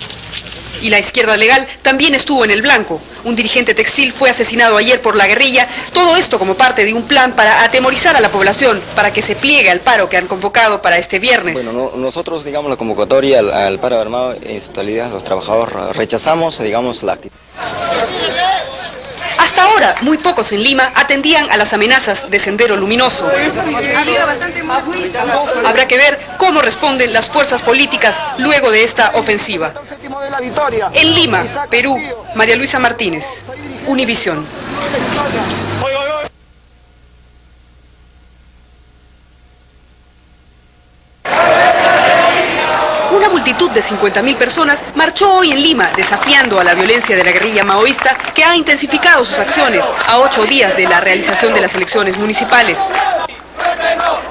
Y la izquierda legal también estuvo en el blanco. Un dirigente textil fue asesinado ayer por la guerrilla. Todo esto como parte de un plan para atemorizar a la población, para que se pliegue al paro que han convocado para este viernes. Bueno, nosotros, digamos, la convocatoria al paro armado en su totalidad, los trabajadores rechazamos, digamos, la actitud. Hasta ahora, muy pocos en Lima atendían a las amenazas de Sendero Luminoso. Habrá que ver cómo responden las fuerzas políticas luego de esta ofensiva. En Lima, Perú, María Luisa Martínez, Univisión. Una multitud de 50.000 personas marchó hoy en Lima desafiando a la violencia de la guerrilla maoísta que ha intensificado sus acciones a 8 días de la realización de las elecciones municipales.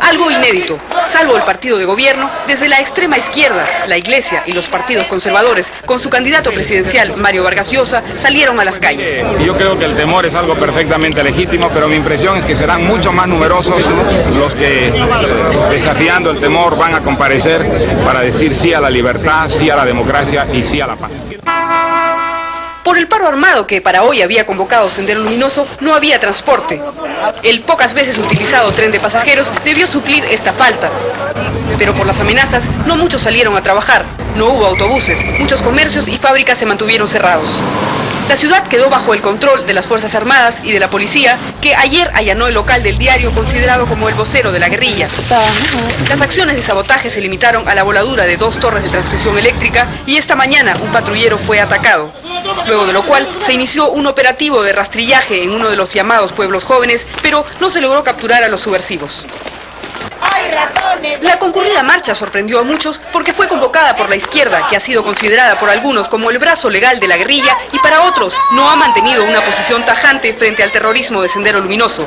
Algo inédito, salvo el partido de gobierno, desde la extrema izquierda, la Iglesia y los partidos conservadores, con su candidato presidencial, Mario Vargas Llosa, salieron a las calles. Yo creo que el temor es algo perfectamente legítimo, pero mi impresión es que serán mucho más numerosos los que, desafiando el temor, van a comparecer para decir sí a la libertad, sí a la democracia y sí a la paz. Por el paro armado que para hoy había convocado Sendero Luminoso, no había transporte. El pocas veces utilizado tren de pasajeros debió suplir esta falta. Pero por las amenazas, no muchos salieron a trabajar. No hubo autobuses, muchos comercios y fábricas se mantuvieron cerrados. La ciudad quedó bajo el control de las Fuerzas Armadas y de la policía, que ayer allanó el local del diario considerado como el vocero de la guerrilla. Las acciones de sabotaje se limitaron a la voladura de 2 torres de transmisión eléctrica y esta mañana un patrullero fue atacado. Luego de lo cual se inició un operativo de rastrillaje en uno de los llamados pueblos jóvenes, pero no se logró capturar a los subversivos. La concurrida marcha sorprendió a muchos porque fue convocada por la izquierda, que ha sido considerada por algunos como el brazo legal de la guerrilla y para otros no ha mantenido una posición tajante frente al terrorismo de Sendero Luminoso.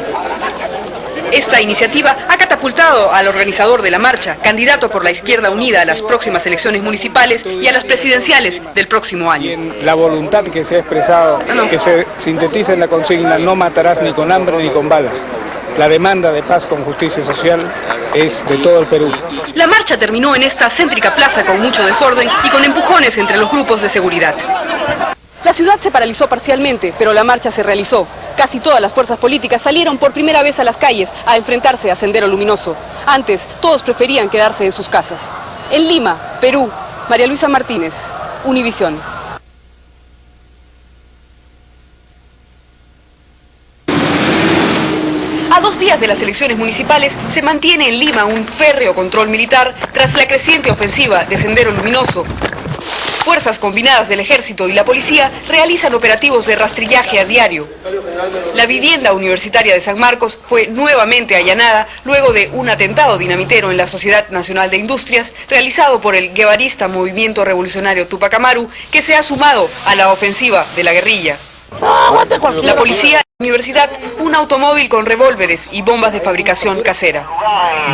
Esta iniciativa ha catapultado al organizador de la marcha, candidato por la Izquierda Unida a las próximas elecciones municipales y a las presidenciales del próximo año. La voluntad que se ha expresado, que se sintetiza en la consigna "no matarás ni con hambre ni con balas". La demanda de paz con justicia social es de todo el Perú. La marcha terminó en esta céntrica plaza con mucho desorden y con empujones entre los grupos de seguridad. La ciudad se paralizó parcialmente, pero la marcha se realizó. Casi todas las fuerzas políticas salieron por primera vez a las calles a enfrentarse a Sendero Luminoso. Antes, todos preferían quedarse en sus casas. En Lima, Perú, María Luisa Martínez, Univisión. A 2 días de las elecciones municipales, se mantiene en Lima un férreo control militar tras la creciente ofensiva de Sendero Luminoso. Fuerzas combinadas del Ejército y la Policía realizan operativos de rastrillaje a diario. La vivienda universitaria de San Marcos fue nuevamente allanada luego de un atentado dinamitero en la Sociedad Nacional de Industrias realizado por el guevarista Movimiento Revolucionario Tupac Amaru, que se ha sumado a la ofensiva de la guerrilla. La policía, la universidad, un automóvil con revólveres y bombas de fabricación casera.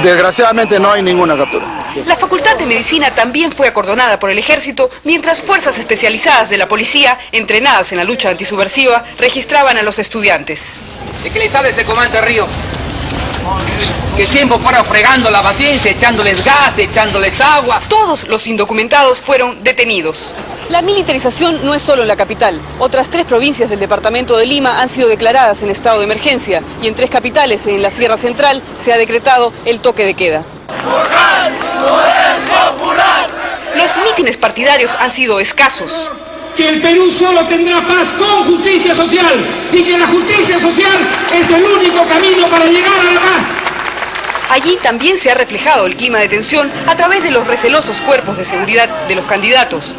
Desgraciadamente no hay ninguna captura. La Facultad de Medicina también fue acordonada por el Ejército, mientras fuerzas especializadas de la policía, entrenadas en la lucha antisubversiva, registraban a los estudiantes. ¿De qué le sabe ese comandante Río? Que siempre fuera fregando la paciencia, echándoles gas, echándoles agua. Todos los indocumentados fueron detenidos. La militarización no es solo en la capital. Otras 3 provincias del departamento de Lima han sido declaradas en estado de emergencia y en 3 capitales en la Sierra Central se ha decretado el toque de queda. Los mítines partidarios han sido escasos. que el Perú solo tendrá paz con justicia social y que la justicia social es el único camino para llegar a la paz. Allí también se ha reflejado el clima de tensión a través de los recelosos cuerpos de seguridad de los candidatos.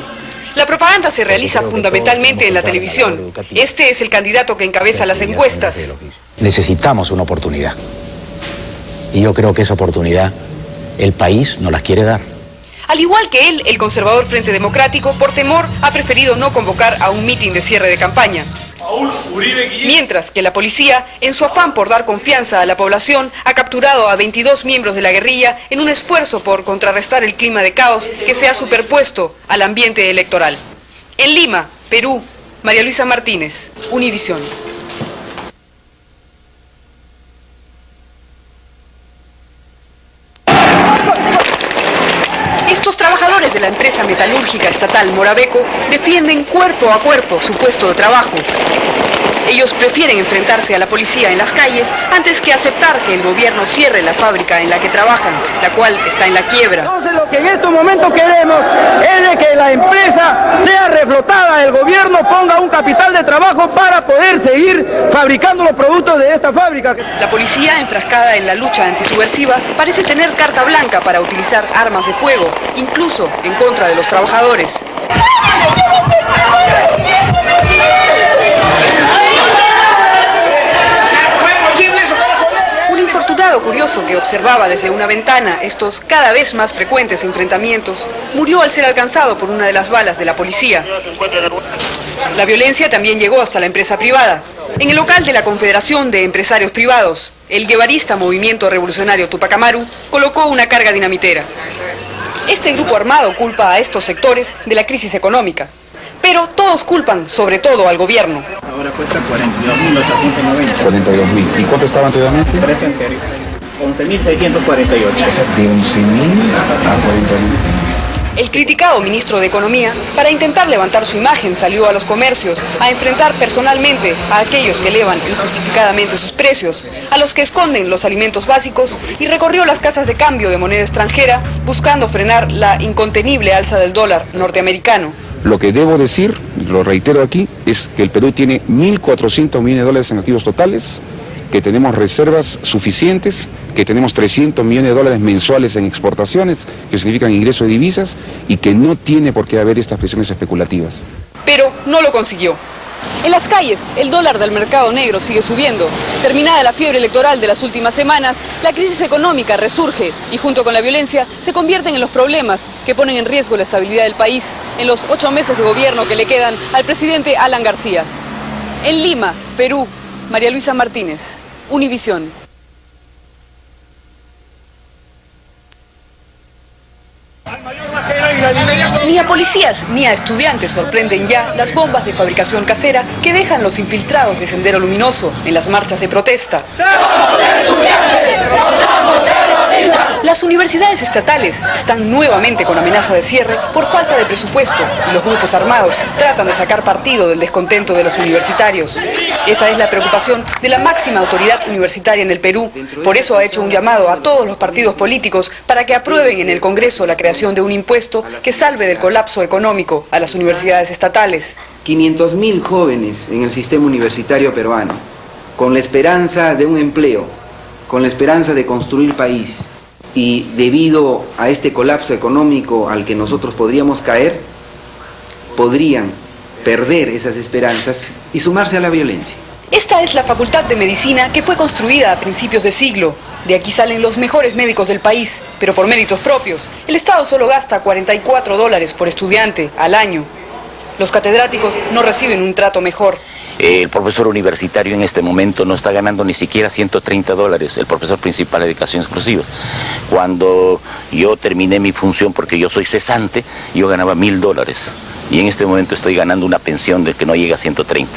La propaganda se realiza fundamentalmente en la televisión. Este es el candidato que encabeza las encuestas. Necesitamos una oportunidad. Y yo creo que esa oportunidad el país no las quiere dar. Al igual que él, el conservador Frente Democrático, por temor, ha preferido no convocar a un mitin de cierre de campaña. Mientras que la policía, en su afán por dar confianza a la población, ha capturado a 22 miembros de la guerrilla en un esfuerzo por contrarrestar el clima de caos que se ha superpuesto al ambiente electoral. En Lima, Perú, María Luisa Martínez, Univisión. Estos trabajadores de la empresa metalúrgica estatal Morabeco defienden cuerpo a cuerpo su puesto de trabajo. Ellos prefieren enfrentarse a la policía en las calles antes que aceptar que el gobierno cierre la fábrica en la que trabajan, la cual está en la quiebra. Entonces lo que en estos momentos queremos es de que la empresa sea reflotada, el gobierno ponga un capital de trabajo para poder seguir fabricando los productos de esta fábrica. La policía, enfrascada en la lucha antisubversiva, parece tener carta blanca para utilizar armas de fuego, incluso en contra de los trabajadores. Curioso que observaba desde una ventana estos cada vez más frecuentes enfrentamientos, murió al ser alcanzado por una de las balas de la policía. La violencia también llegó hasta la empresa privada. En el local de la Confederación de Empresarios Privados, el guevarista Movimiento Revolucionario Tupac Amaru colocó una carga dinamitera. Este grupo armado culpa a estos sectores de la crisis económica, pero todos culpan sobre todo al gobierno. Ahora cuesta 42.890. 42.000. ¿Y cuánto estaba anteriormente? 11.648. O sea, de 11.000 a 40.000. El criticado ministro de Economía, para intentar levantar su imagen, salió a los comercios a enfrentar personalmente a aquellos que elevan injustificadamente sus precios, a los que esconden los alimentos básicos, y recorrió las casas de cambio de moneda extranjera buscando frenar la incontenible alza del dólar norteamericano. Lo que debo decir, lo reitero aquí, es que el Perú tiene 1.400 millones de dólares en activos totales, que tenemos reservas suficientes, que tenemos 300 millones de dólares mensuales en exportaciones, que significan ingreso de divisas, y que no tiene por qué haber estas presiones especulativas. Pero no lo consiguió. En las calles, el dólar del mercado negro sigue subiendo. Terminada la fiebre electoral de las últimas semanas, la crisis económica resurge y junto con la violencia se convierten en los problemas que ponen en riesgo la estabilidad del país en los 8 meses de gobierno que le quedan al presidente Alan García. En Lima, Perú, María Luisa Martínez, Univisión. Ni a policías ni a estudiantes sorprenden ya las bombas de fabricación casera que dejan los infiltrados de Sendero Luminoso en las marchas de protesta. Las universidades estatales están nuevamente con amenaza de cierre por falta de presupuesto y los grupos armados tratan de sacar partido del descontento de los universitarios. Esa es la preocupación de la máxima autoridad universitaria en el Perú. Por eso ha hecho un llamado a todos los partidos políticos para que aprueben en el Congreso la creación de un impuesto que salve del colapso económico a las universidades estatales. 500.000 jóvenes en el sistema universitario peruano, con la esperanza de un empleo, con la esperanza de construir país, y debido a este colapso económico al que nosotros podríamos caer, podrían perder esas esperanzas y sumarse a la violencia. Esta es la Facultad de Medicina que fue construida a principios de siglo. De aquí salen los mejores médicos del país, pero por méritos propios. El Estado solo gasta $44 por estudiante al año. Los catedráticos no reciben un trato mejor. El profesor universitario en este momento no está ganando ni siquiera $130, el profesor principal de educación exclusiva. Cuando yo terminé mi función, porque yo soy cesante, yo ganaba $1.000. Y en este momento estoy ganando una pensión de que no llega a 130.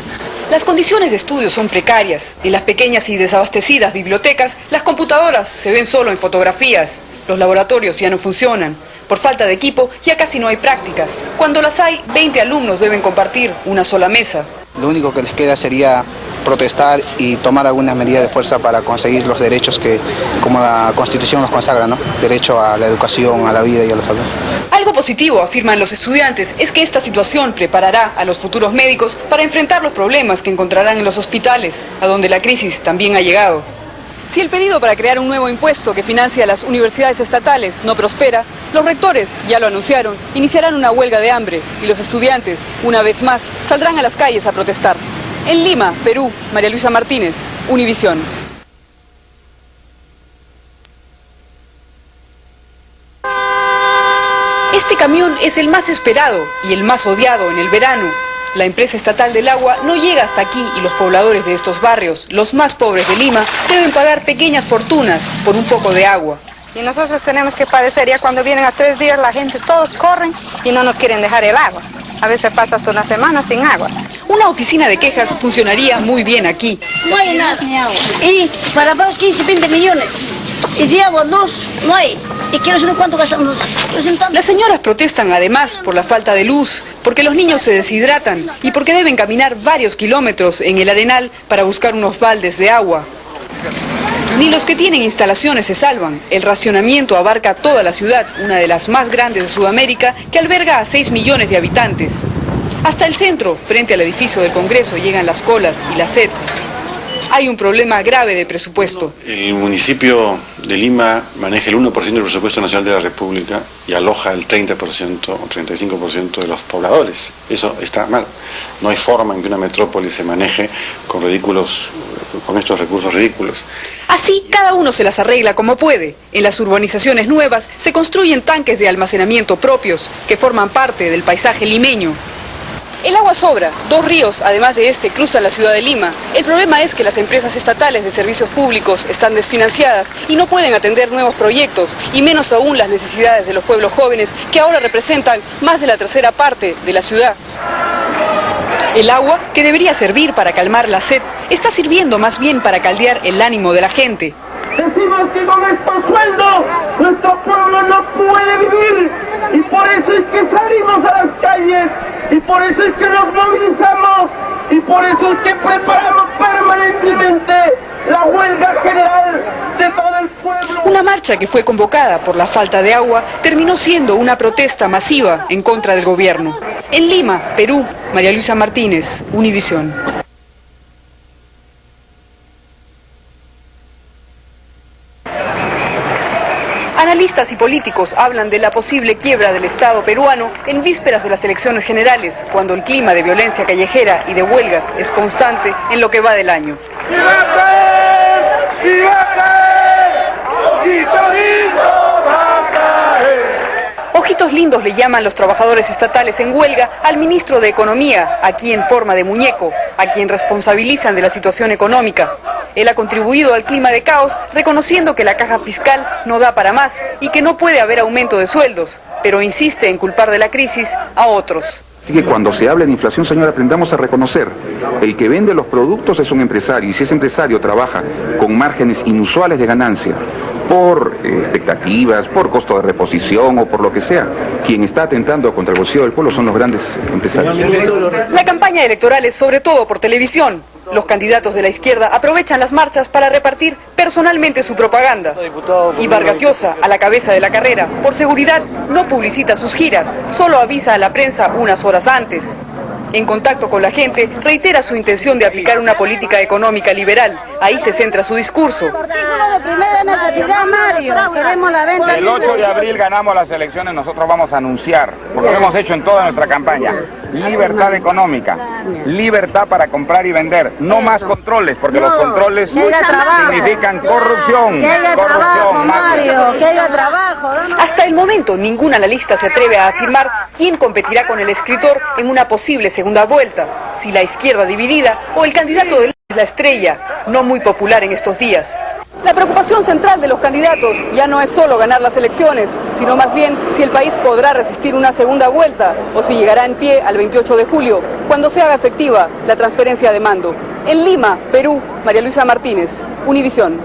Las condiciones de estudio son precarias. En las pequeñas y desabastecidas bibliotecas, las computadoras se ven solo en fotografías. Los laboratorios ya no funcionan. Por falta de equipo, ya casi no hay prácticas. Cuando las hay, 20 alumnos deben compartir una sola mesa. Lo único que les queda sería protestar y tomar algunas medidas de fuerza para conseguir los derechos que, como la Constitución nos consagra, ¿no? Derecho a la educación, a la vida y a la salud. Algo positivo, afirman los estudiantes, es que esta situación preparará a los futuros médicos para enfrentar los problemas que encontrarán en los hospitales, a donde la crisis también ha llegado. Si el pedido para crear un nuevo impuesto que financia a las universidades estatales no prospera, los rectores, ya lo anunciaron, iniciarán una huelga de hambre y los estudiantes, una vez más, saldrán a las calles a protestar. En Lima, Perú, María Luisa Martínez, Univisión. Este camión es el más esperado y el más odiado en el verano. La empresa estatal del agua no llega hasta aquí y los pobladores de estos barrios, los más pobres de Lima, deben pagar pequeñas fortunas por un poco de agua. Y nosotros tenemos que padecer, ya cuando vienen a 3 días la gente, todos corren y no nos quieren dejar el agua. A veces pasa hasta una semana sin agua. Una oficina de quejas funcionaría muy bien aquí. No hay nada. Y para pagar 15, 20 millones. Y de agua, luz, no hay. Y quiero saber cuánto gastamos. Las señoras protestan además por la falta de luz, porque los niños se deshidratan y porque deben caminar varios kilómetros en el arenal para buscar unos baldes de agua. Ni los que tienen instalaciones se salvan. El racionamiento abarca toda la ciudad, una de las más grandes de Sudamérica, que alberga a 6 millones de habitantes. Hasta el centro, frente al edificio del Congreso, llegan las colas y la sed. Hay un problema grave de presupuesto. El municipio de Lima maneja el 1% del presupuesto nacional de la República y aloja el 30% o 35% de los pobladores. Eso está mal. No hay forma en que una metrópoli se maneje con estos recursos ridículos. Así, cada uno se las arregla como puede. En las urbanizaciones nuevas se construyen tanques de almacenamiento propios que forman parte del paisaje limeño. El agua sobra, 2 ríos, además de este, cruzan la ciudad de Lima. El problema es que las empresas estatales de servicios públicos están desfinanciadas y no pueden atender nuevos proyectos, y menos aún las necesidades de los pueblos jóvenes, que ahora representan más de la tercera parte de la ciudad. El agua, que debería servir para calmar la sed, está sirviendo más bien para caldear el ánimo de la gente. Decimos que con estos sueldos nuestro pueblo no puede vivir, y por eso es que salimos a las calles, y por eso es que nos movilizamos, y por eso es que preparamos permanentemente la huelga general de todo el pueblo. Una marcha que fue convocada por la falta de agua terminó siendo una protesta masiva en contra del gobierno. En Lima, Perú, María Luisa Martínez, Univisión. Analistas y políticos hablan de la posible quiebra del Estado peruano en vísperas de las elecciones generales, cuando el clima de violencia callejera y de huelgas es constante en lo que va del año. ¡Y va a caer! ¡Y va a caer! ¡Ojito lindo va a caer! Ojitos lindos le llaman los trabajadores estatales en huelga al ministro de Economía, aquí en forma de muñeco, a quien responsabilizan de la situación económica. Él ha contribuido al clima de caos, reconociendo que la caja fiscal no da para más y que no puede haber aumento de sueldos, pero insiste en culpar de la crisis a otros. Así que cuando se hable de inflación, señora, aprendamos a reconocer, el que vende los productos es un empresario, y si ese empresario trabaja con márgenes inusuales de ganancia, por expectativas, por costo de reposición o por lo que sea, quien está atentando contra el bolsillo del pueblo son los grandes empresarios. La campaña electoral es sobre todo por televisión. Los candidatos de la izquierda aprovechan las marchas para repartir personalmente su propaganda. Y Vargas Llosa, a la cabeza de la carrera, por seguridad no publicita sus giras, solo avisa a la prensa unas horas antes. En contacto con la gente, reitera su intención de aplicar una política económica liberal. Ahí se centra su discurso. Artículo de primera necesidad, Mario. Queremos la venta. El 8 de abril ganamos las elecciones, nosotros vamos a anunciar, porque lo hemos hecho en toda nuestra campaña, libertad económica, libertad para comprar y vender, no más controles, porque los controles significan corrupción. Que haya trabajo, Mario, que haya trabajo. Hasta el momento, ningún analista se atreve a afirmar quién competirá con el escritor en una posible segunda vuelta, si la izquierda dividida o el candidato de la estrella, no muy popular en estos días. La preocupación central de los candidatos ya no es solo ganar las elecciones, sino más bien si el país podrá resistir una segunda vuelta o si llegará en pie al 28 de julio, cuando se haga efectiva la transferencia de mando. En Lima, Perú, María Luisa Martínez, Univisión.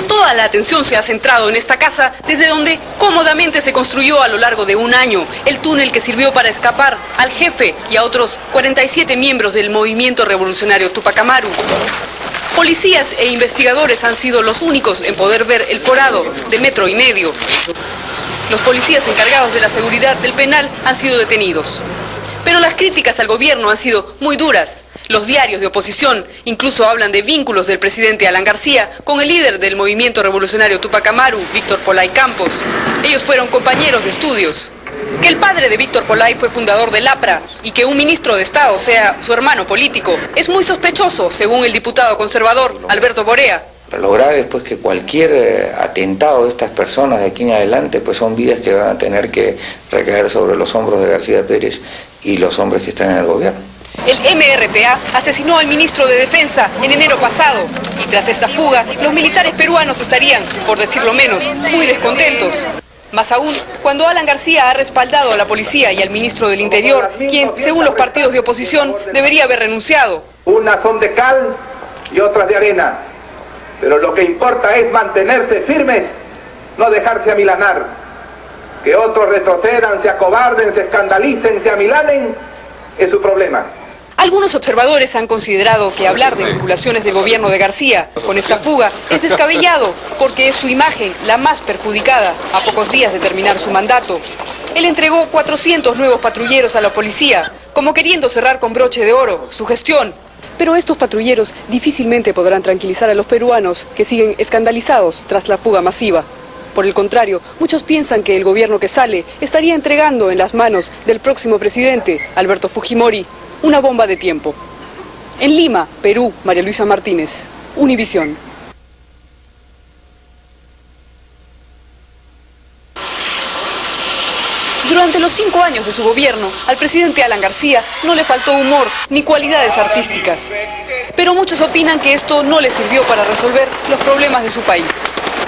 Toda Toda la atención se ha centrado en esta casa, desde donde cómodamente se construyó a lo largo de un año el túnel que sirvió para escapar al jefe y a otros 47 miembros del movimiento revolucionario Tupac Amaru. Policías e investigadores han sido los únicos en poder ver el forado de 1,5 metros. Los policías encargados de la seguridad del penal han sido detenidos. Pero las críticas al gobierno han sido muy duras. Los diarios de oposición incluso hablan de vínculos del presidente Alan García con el líder del movimiento revolucionario Tupac Amaru, Víctor Polay Campos. Ellos fueron compañeros de estudios. Que el padre de Víctor Polay fue fundador del APRA y que un ministro de Estado sea su hermano político es muy sospechoso, según el diputado conservador Alberto Borea. Lo grave es pues que cualquier atentado de estas personas de aquí en adelante pues son vidas que van a tener que recaer sobre los hombros de García Pérez y los hombres que están en el gobierno. El MRTA asesinó al ministro de Defensa en enero pasado y tras esta fuga los militares peruanos estarían, por decirlo menos, muy descontentos. Más aún, cuando Alan García ha respaldado a la policía y al ministro del Interior, quien, según los partidos de oposición, debería haber renunciado. Unas son de cal y otras de arena, pero lo que importa es mantenerse firmes, no dejarse amilanar. Que otros retrocedan, se acobarden, se escandalicen, se amilanen, es su problema. Algunos observadores han considerado que hablar de vinculaciones del gobierno de García con esta fuga es descabellado porque es su imagen la más perjudicada a pocos días de terminar su mandato. Él entregó 400 nuevos patrulleros a la policía, como queriendo cerrar con broche de oro su gestión. Pero estos patrulleros difícilmente podrán tranquilizar a los peruanos que siguen escandalizados tras la fuga masiva. Por el contrario, muchos piensan que el gobierno que sale estaría entregando en las manos del próximo presidente, Alberto Fujimori, una bomba de tiempo. En Lima, Perú, María Luisa Martínez, Univisión. Durante los 5 años de su gobierno, al presidente Alan García no le faltó humor ni cualidades artísticas. Pero muchos opinan que esto no le sirvió para resolver los problemas de su país.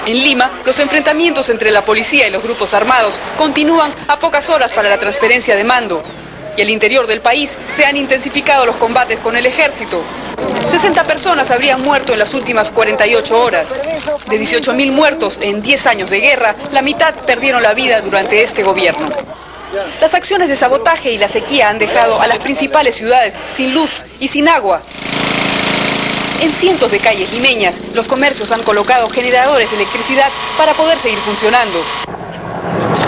En Lima, los enfrentamientos entre la policía y los grupos armados continúan a pocas horas para la transferencia de mando. Y al interior del país se han intensificado los combates con el ejército. 60 personas habrían muerto en las últimas 48 horas. De 18.000 muertos en 10 años de guerra, la mitad perdieron la vida durante este gobierno. Las acciones de sabotaje y la sequía han dejado a las principales ciudades sin luz y sin agua. En cientos de calles limeñas, los comercios han colocado generadores de electricidad para poder seguir funcionando.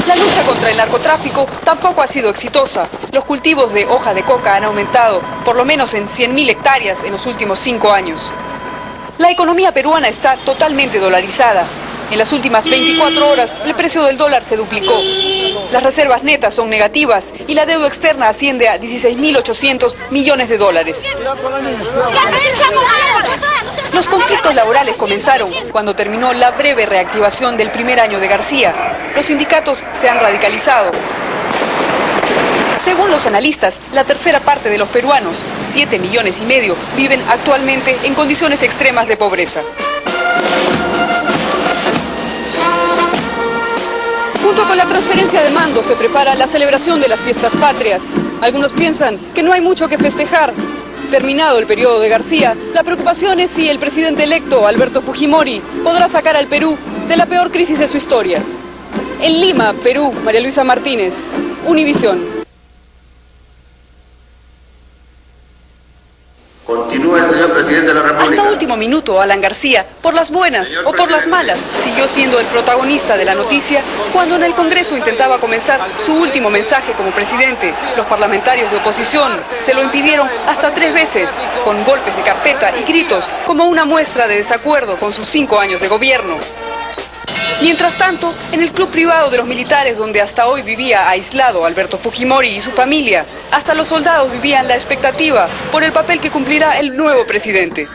La lucha contra el narcotráfico tampoco ha sido exitosa. Los cultivos de hoja de coca han aumentado, por lo menos en 100.000 hectáreas en los últimos 5 años. La economía peruana está totalmente dolarizada. En las últimas 24 horas, el precio del dólar se duplicó. Las reservas netas son negativas y la deuda externa asciende a 16.800 millones de dólares. Los conflictos laborales comenzaron cuando terminó la breve reactivación del primer año de García. Los sindicatos se han radicalizado. Según los analistas, la tercera parte de los peruanos, 7,5 millones, viven actualmente en condiciones extremas de pobreza. Junto con la transferencia de mando se prepara la celebración de las fiestas patrias. Algunos piensan que no hay mucho que festejar. Terminado el periodo de García, la preocupación es si el presidente electo, Alberto Fujimori, podrá sacar al Perú de la peor crisis de su historia. En Lima, Perú, María Luisa Martínez, Univisión. Continúa el señor presidente de la República. Hasta último minuto, Alan García, por las buenas o por las malas, siguió siendo el protagonista de la noticia cuando en el Congreso intentaba comenzar su último mensaje como presidente. Los parlamentarios de oposición se lo impidieron hasta 3 veces, con golpes de carpeta y gritos como una muestra de desacuerdo con sus 5 años de gobierno. Mientras tanto, en el club privado de los militares donde hasta hoy vivía aislado Alberto Fujimori y su familia, hasta los soldados vivían la expectativa por el papel que cumplirá el nuevo presidente.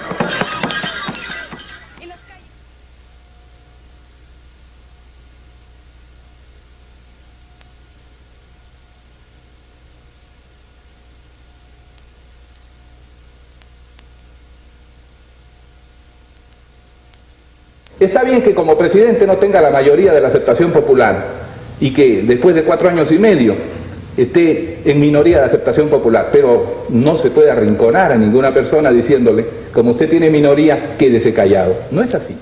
Está bien que como presidente no tenga la mayoría de la aceptación popular y que después de 4 años y medio esté en minoría de aceptación popular, pero no se puede arrinconar a ninguna persona diciéndole, como usted tiene minoría, quédese callado. No es así.